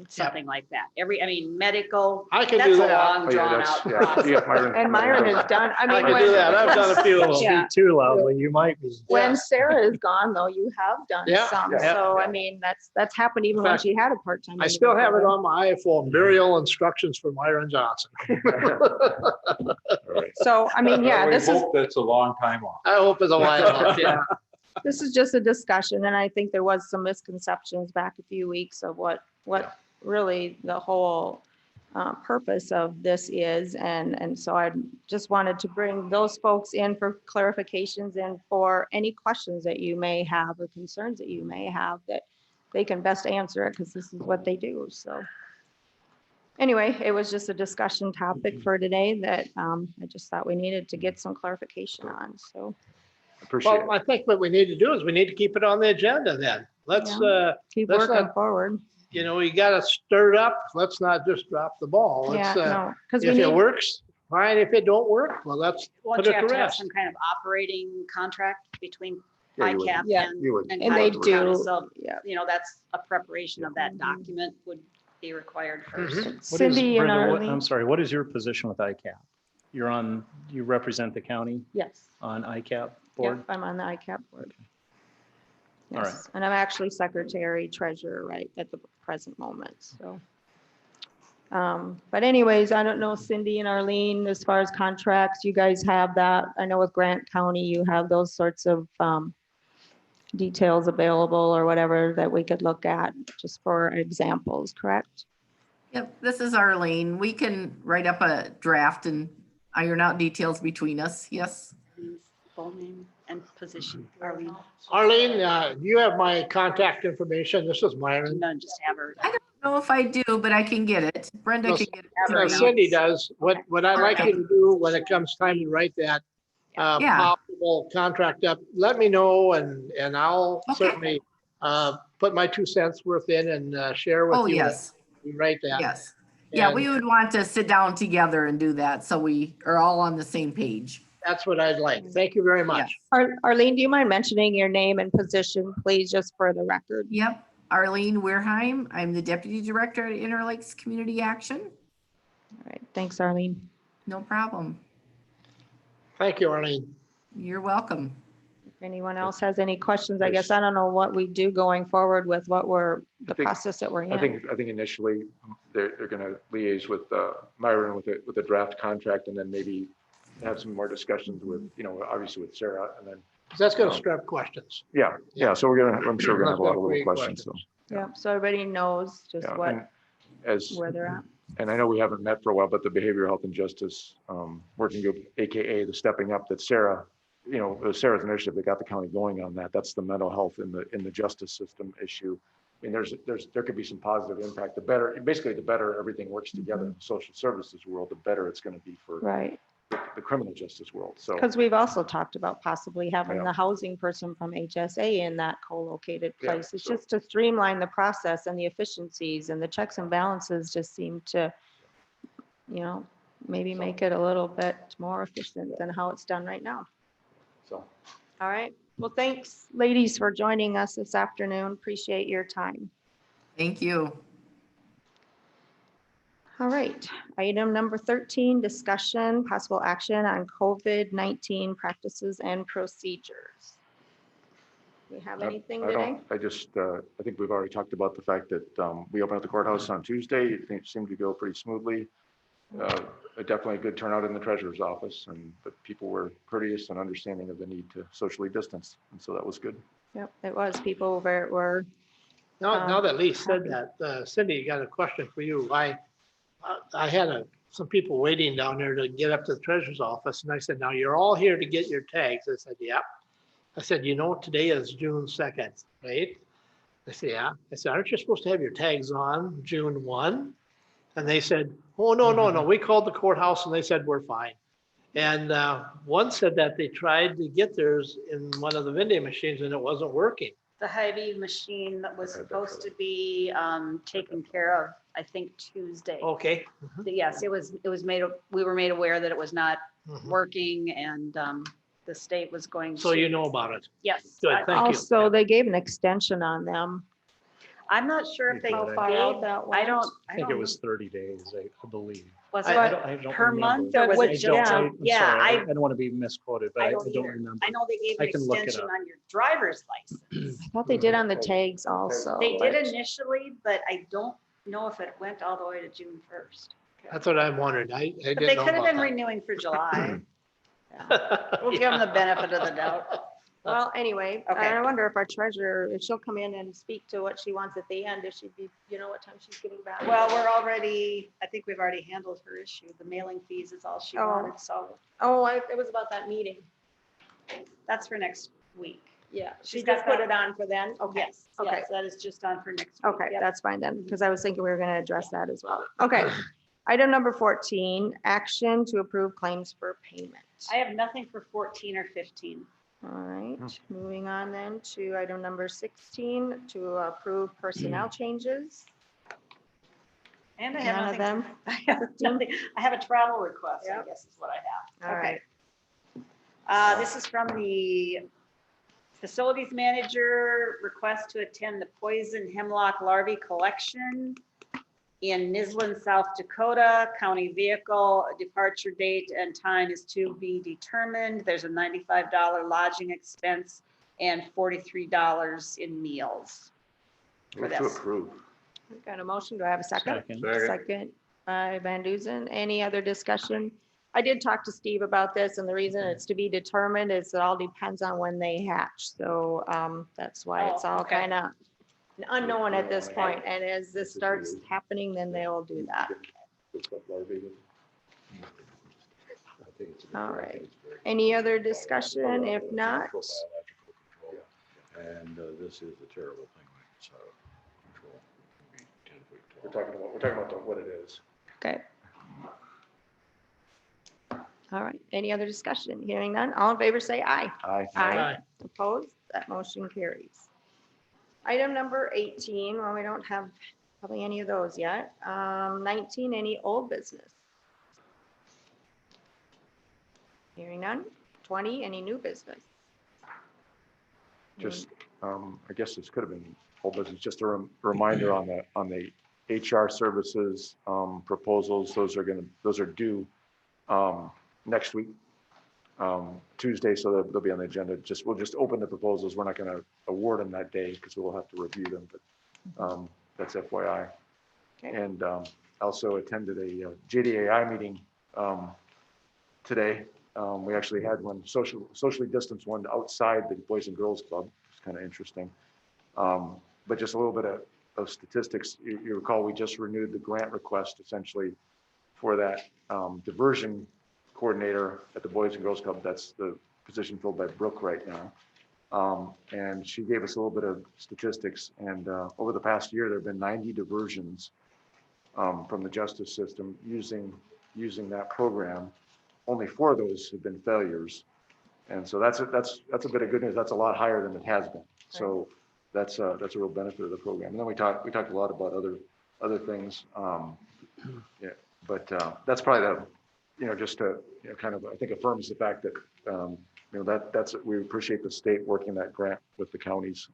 something like that. Medical, I can that's do a that. long drawn out process. And Myron is done. I I mean, can do that. I've done a few of Don't them. Yeah. speak too loudly, you might be. when Sarah is gone though, you have done Yeah, some. yeah, So, yeah. I mean, that's happened even In when fact, she had a part-time. I still have it on my iPhone, burial instructions for Myron Johnson. All right. So, I mean, yeah, We this is, hope that's a long time off. I hope it's a while. Yeah. this is just a discussion, and I think there was some misconceptions back a few weeks of what really the whole purpose of this is, and so I just wanted to bring those folks in for clarifications and for any questions that you may have or concerns that you may have, that they can best answer it, because this is what they do, so. Anyway, it was just a discussion topic for today that I just thought we needed to get some clarification on, so. Appreciate Well, I think what we need to do is we need to keep it on the agenda then. Let's, Keep Let's working not- forward. we got to stir it up. Let's not just drop the ball. Yeah, Let's, no, because we if it need, works, fine. If it don't work, well, let's Won't put you it have to to have rest. some kind of operating contract between Yeah, you would. ICAP Yeah. and You would. and And they Codington County? do, So, yeah. that's a preparation of that document would be required first. Mhm. What is- Cindy and Brenda, Arlene. I'm sorry, what is your position with ICAP? You represent the county Yes. on ICAP Yep, board? I'm on the ICAP board. All right. Yes, and I'm actually secretary treasurer right at the present moment, so. But anyways, I don't know, Cindy and Arlene, as far as contracts, you guys have that. I know with Grant County, you have those sorts of details available or whatever that we could look at just for examples, correct? Yep, this is Arlene. We can write up a draft and iron out details between us. Yes. Full name and position. Arlene, Arlene, do you have my contact information? This is Myron. no, just have her. I don't know if I do, but I can get it. Brenda Well, can get it. Have her to you. Cindy does. What I'd like you to do when it comes time to write that Yeah. possible contract up, let me know and I'll Okay. certainly put my 2 cents worth in and share with Oh, you. yes, You write that. yes. Yeah, And we would want to sit down together and do that so we are all on the same page. That's what I'd like. Thank you very much. Yes. Arlene, do you mind mentioning your name and position, please, just for the record? Yep, Arlene Wehrheim. I'm the Deputy Director at Interlakes Community Action. All right, thanks, Arlene. No problem. Thank you, Arlene. You're welcome. If anyone else has any questions, I guess I don't know what we do going forward with the I think- process that we're in. I think initially they're going to liaise with Myron with the draft contract, and then maybe have some more discussions with, obviously with Sarah, and then, That's going to stir up questions. yeah, so I'm sure we're gonna have a lot of little Great questions, so. Yeah, so everybody knows just Yeah, what, and as, where they're at. and I know we haven't met for a while, but the Behavioral Health and Justice Working Group, AKA the Stepping Up that Sarah, it was Sarah's initiative that got the county going on that. That's the mental health in the justice system issue. I mean, there could be some positive impact. Basically, the better everything works together in the social services world, the better it's going to be for Right. the criminal justice world. So, Because we've also talked about possibly having Yeah. the housing person from HSA in that co-located Yeah, place. It's so- just to streamline the process and the efficiencies and the checks and balances just seem to, maybe make it a little bit more efficient than how it's done right now. so All right. Well, thanks, ladies, for joining us this afternoon. Appreciate your time. Thank you. All right. Item number 13, discussion, possible action on COVID-19 practices and procedures. We have anything I today? don't, I think we've already talked about the fact that we opened up the courthouse on Tuesday. Things seemed to go pretty smoothly. Definitely a good turnout in the treasurer's office, but people were courteous and understanding of the need to socially distance. And so that was good. Yep, it was. People were, Now that Lee said that, Cindy, got a question for you. I had some people waiting down there to get up to the treasurer's office, and I said, now you're all here to get your tags. I said, yep. I said, today is June 2nd, right? I said, yeah. I said, aren't you supposed to have your tags on June 1? And they said, oh, no. We called the courthouse and they said, we're fine. And one said that they tried to get theirs in one of the vending machines and it wasn't working. The Hy-Vee machine that was supposed to be taken care of, I think Tuesday. Okay. Yes, it was we were made aware that it was not Mhm. working and the state was going to. So you know about it. Yes. Good, I- thank you. also, they gave an extension on them. I'm not sure if they How gave, far out that I don't. I think it was 30 days, I believe. Was I it don't per remember. month or was But it which- just? yeah. I'm Yeah, sorry, I don't want to be misquoted, but I I don't don't either. remember. I know they gave I an can look it extension up. on your driver's license. I thought they did on the tags also. They did right? initially, but I don't know if it went all the way to June 1st. That's what I'm wondering. I But didn't they know could have about been that. renewing for July. Yeah. We'll give them the benefit of the doubt. Well, anyway, Okay. I wonder if our treasurer, if she'll come in and speak to what she wants at the end, if she'd be, what time she's getting back. Well, I think we've already handled her issue. The mailing fees is all she Oh. wanted, so It was about that meeting. that's for next week. Yeah. She She's got just put that- it on for then? Okay. Yes, Okay. yes, that is just on for next week. Okay, Yep. that's fine then, because I was thinking we were going to address that as well. Okay. Item number 14, action to approve claims for payment. I have nothing for 14 or 15. All right, moving on then to item number 16, to approve personnel changes. And I have None of nothing. them? I have nothing. I have a travel request, I Yep. guess is what I have. All Okay. right. This is from the facilities manager, request to attend the poison hemlock larvae collection in Nislin, South Dakota. County vehicle, departure date and time is to be determined. There's a $95 lodging expense and $43 in meals. Move to this. approve. We've got a motion. Do I have a second? Second. Second by Van Duzen. Any other discussion? I did talk to Steve about this, and the reason it's to be determined is it all depends on when they hatch. So that's why it's Oh, all okay. kind of unknown at this point. And as this starts happening, then they will do that. All right. Any other discussion? If not, Biological control. And this is a terrible thing when it's out of control. It can be 10 feet tall. We're talking about what it is. okay. All right. Any other discussion? Hearing none. All in favor, say aye. Aye. Aye. Opposed? That motion carries. Item number 18, well, we don't have probably any of those yet. 19, any old business? Hearing none. 20, any new business? Just, I guess this could have been whole business, just a reminder on the HR services proposals. Those are due next week, Tuesday, so they'll be on the agenda. We'll just open the proposals. We're not going to award them that day because we'll have to review them, but that's FYI. Okay. And also attended a JDAI meeting today We actually had one socially distanced one outside the Boys and Girls Club. It's kind of interesting. But just a little bit of statistics. You recall we just renewed the grant request essentially for that diversion coordinator at the Boys and Girls Club. That's the position filled by Brooke right now. And she gave us a little bit of statistics. And over the past year, there have been 90 diversions from the justice system using that program. Only 4 of those have been failures. And so that's a bit of good news. That's a lot higher than it has been. So that's a real benefit of the program. And then we talked a lot about other things. Yeah, but that's probably just to kind of, I think, affirms the fact that that's we appreciate the state working that grant with the counties.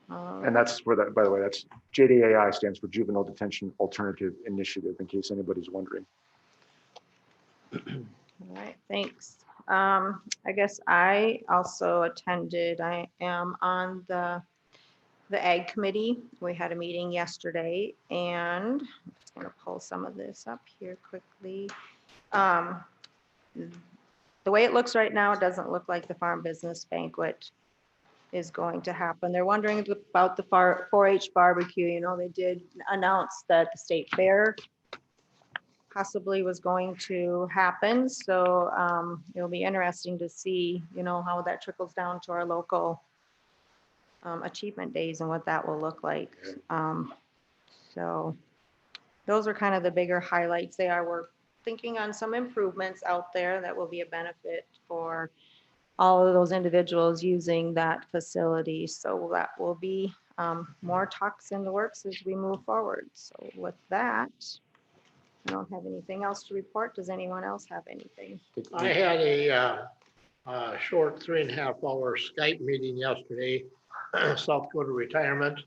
And that's for that, by the way, that's JDAI stands for Juvenile Detention Alternative Initiative, in case anybody's wondering. All right, thanks. I guess I also attended, I am on the Ag Committee. We had a meeting yesterday, and I'm just gonna pull some of this up here quickly. The way it looks right now, it doesn't look like the farm business banquet is going to happen. They're wondering about the 4-H barbecue. You know, they did announce that the state fair possibly was going to happen. So it'll be interesting to see, how that trickles down to our local achievement days and what that will look like. So those are kind of the bigger highlights. We're thinking on some improvements out there that will be a benefit for all of those individuals using that facility. So that will be more talks in the works as we move forward. So with that, I don't have anything else to report. Does anyone else have anything? I had a short 3.5-hour Skype meeting yesterday, South Dakota Retirement,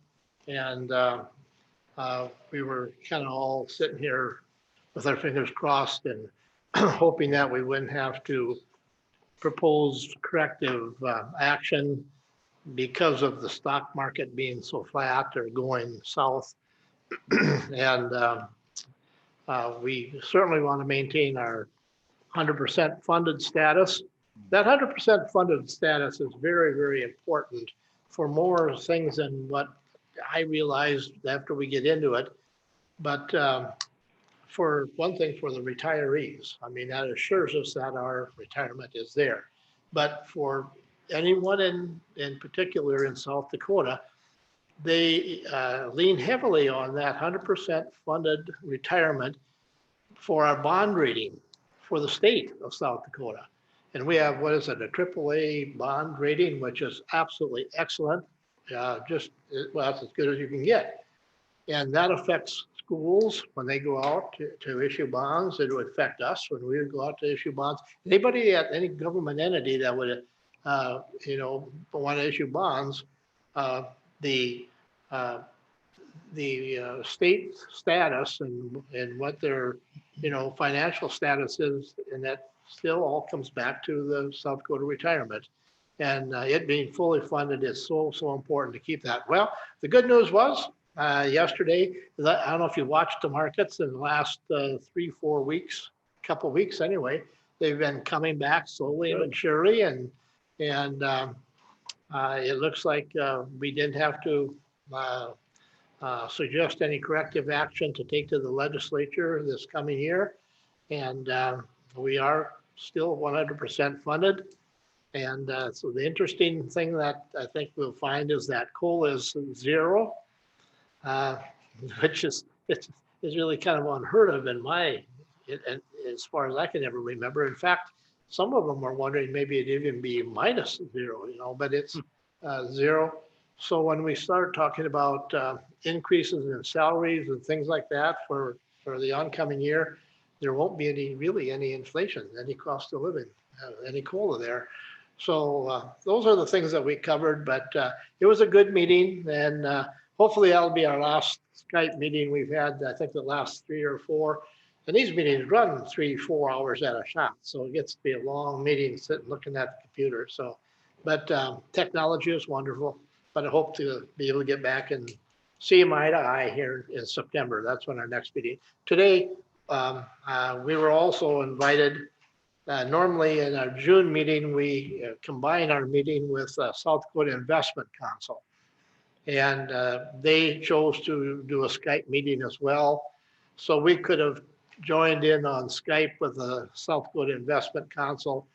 and we were kind of all sitting here with our fingers crossed and hoping that we wouldn't have to propose corrective action because of the stock market being so flat or going south. And we certainly want to maintain our 100% funded status. That 100% funded status is very, very important for more things than what I realized after we get into it. But for one thing, for the retirees, I mean, that assures us that our retirement is there. But for anyone in particular in South Dakota, they lean heavily on that 100% funded retirement for our bond rating for the state of South Dakota. And we have, what is it, a AAA bond rating, which is absolutely excellent. Well, that's as good as you can get. And that affects schools when they go out to issue bonds. It would affect us when we would go out to issue bonds. Anybody at any government entity that would, want to issue bonds, the state status and what their, financial status is, and that still all comes back to the South Dakota Retirement. And it being fully funded is so important to keep that. Well, the good news was yesterday, I don't know if you watched the markets in the last 3-4 weeks, couple weeks anyway, they've been coming back slowly and surely. And it looks like we didn't have to suggest any corrective action to take to the legislature this coming year. And we are still 100% funded. And so the interesting thing that I think we'll find is that coal is zero, which is really kind of unheard of as far as I can ever remember. In fact, some of them are wondering maybe it'd even be minus zero, but it's zero. So when we start talking about increases in salaries and things like that for the oncoming year, there won't be any inflation, any cost of living, any COLA there. So those are the things that we covered, but it was a good meeting, and hopefully that'll be our last Skype meeting we've had, I think the last 3 or 4. And these meetings run 3-4 hours at a shot. So it gets to be a long meeting sitting looking at the computer. So, but technology is wonderful, but I hope to be able to get back and see them eye to eye here in September. That's when our next meeting. Today, We were also invited, normally in our June meeting, we combine our meeting with South Dakota Investment Council. And they chose to do a Skype meeting as well. So we could have joined in on Skype with the South Dakota Investment Council,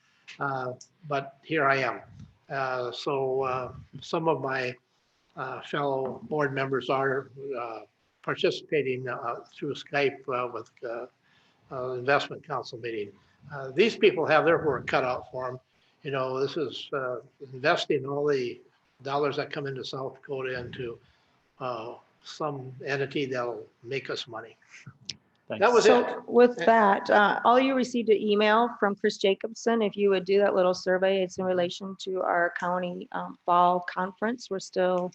but here I am. So some of my fellow board members are participating through Skype with Investment Council meeting. These people have their work cut out for them. You know, this is investing all the dollars that come into South Dakota into some entity that'll make us money. Thanks. That was it. So with that, all you received an email from Chris Jacobson. If you would do that little survey, it's in relation to our county fall conference. We're still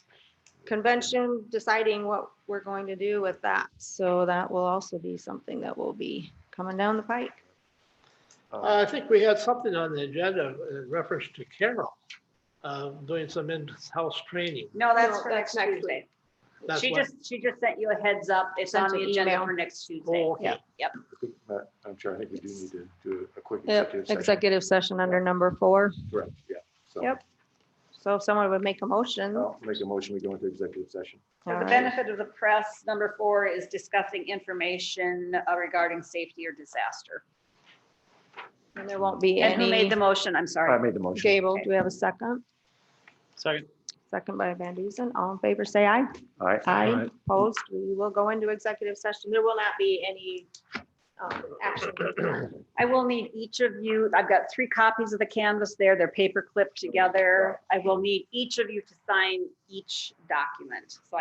convention deciding what we're going to do with that. So that will also be something that will be coming down the pike. I think we had something on the agenda in reference to Carol doing some in-house training. No, that's No, for that's next next Tuesday. That's She what- just sent you a heads up. It's on Sent the an agenda email. for next Tuesday. Oh, okay. Yep. I think, Madam Chair, I think we do need to do a quick Yep, executive session. executive session under number 4. Correct, yeah. So Yep. So if someone would make a motion. I'll make a motion, we go into executive session. For All the right. benefit of the press, number 4 is discussing information regarding safety or disaster. And there won't be And who made any. the motion? I'm I sorry. made the motion. Gable, do we have a second? Second. Second by Van Duzen. All in favor, say aye. All right. Aye. Opposed? We will go into executive session. There will not be any action. I will need each of you, I've got 3 copies of the canvas there. They're paper clipped together. I will need each of you to sign each document. So I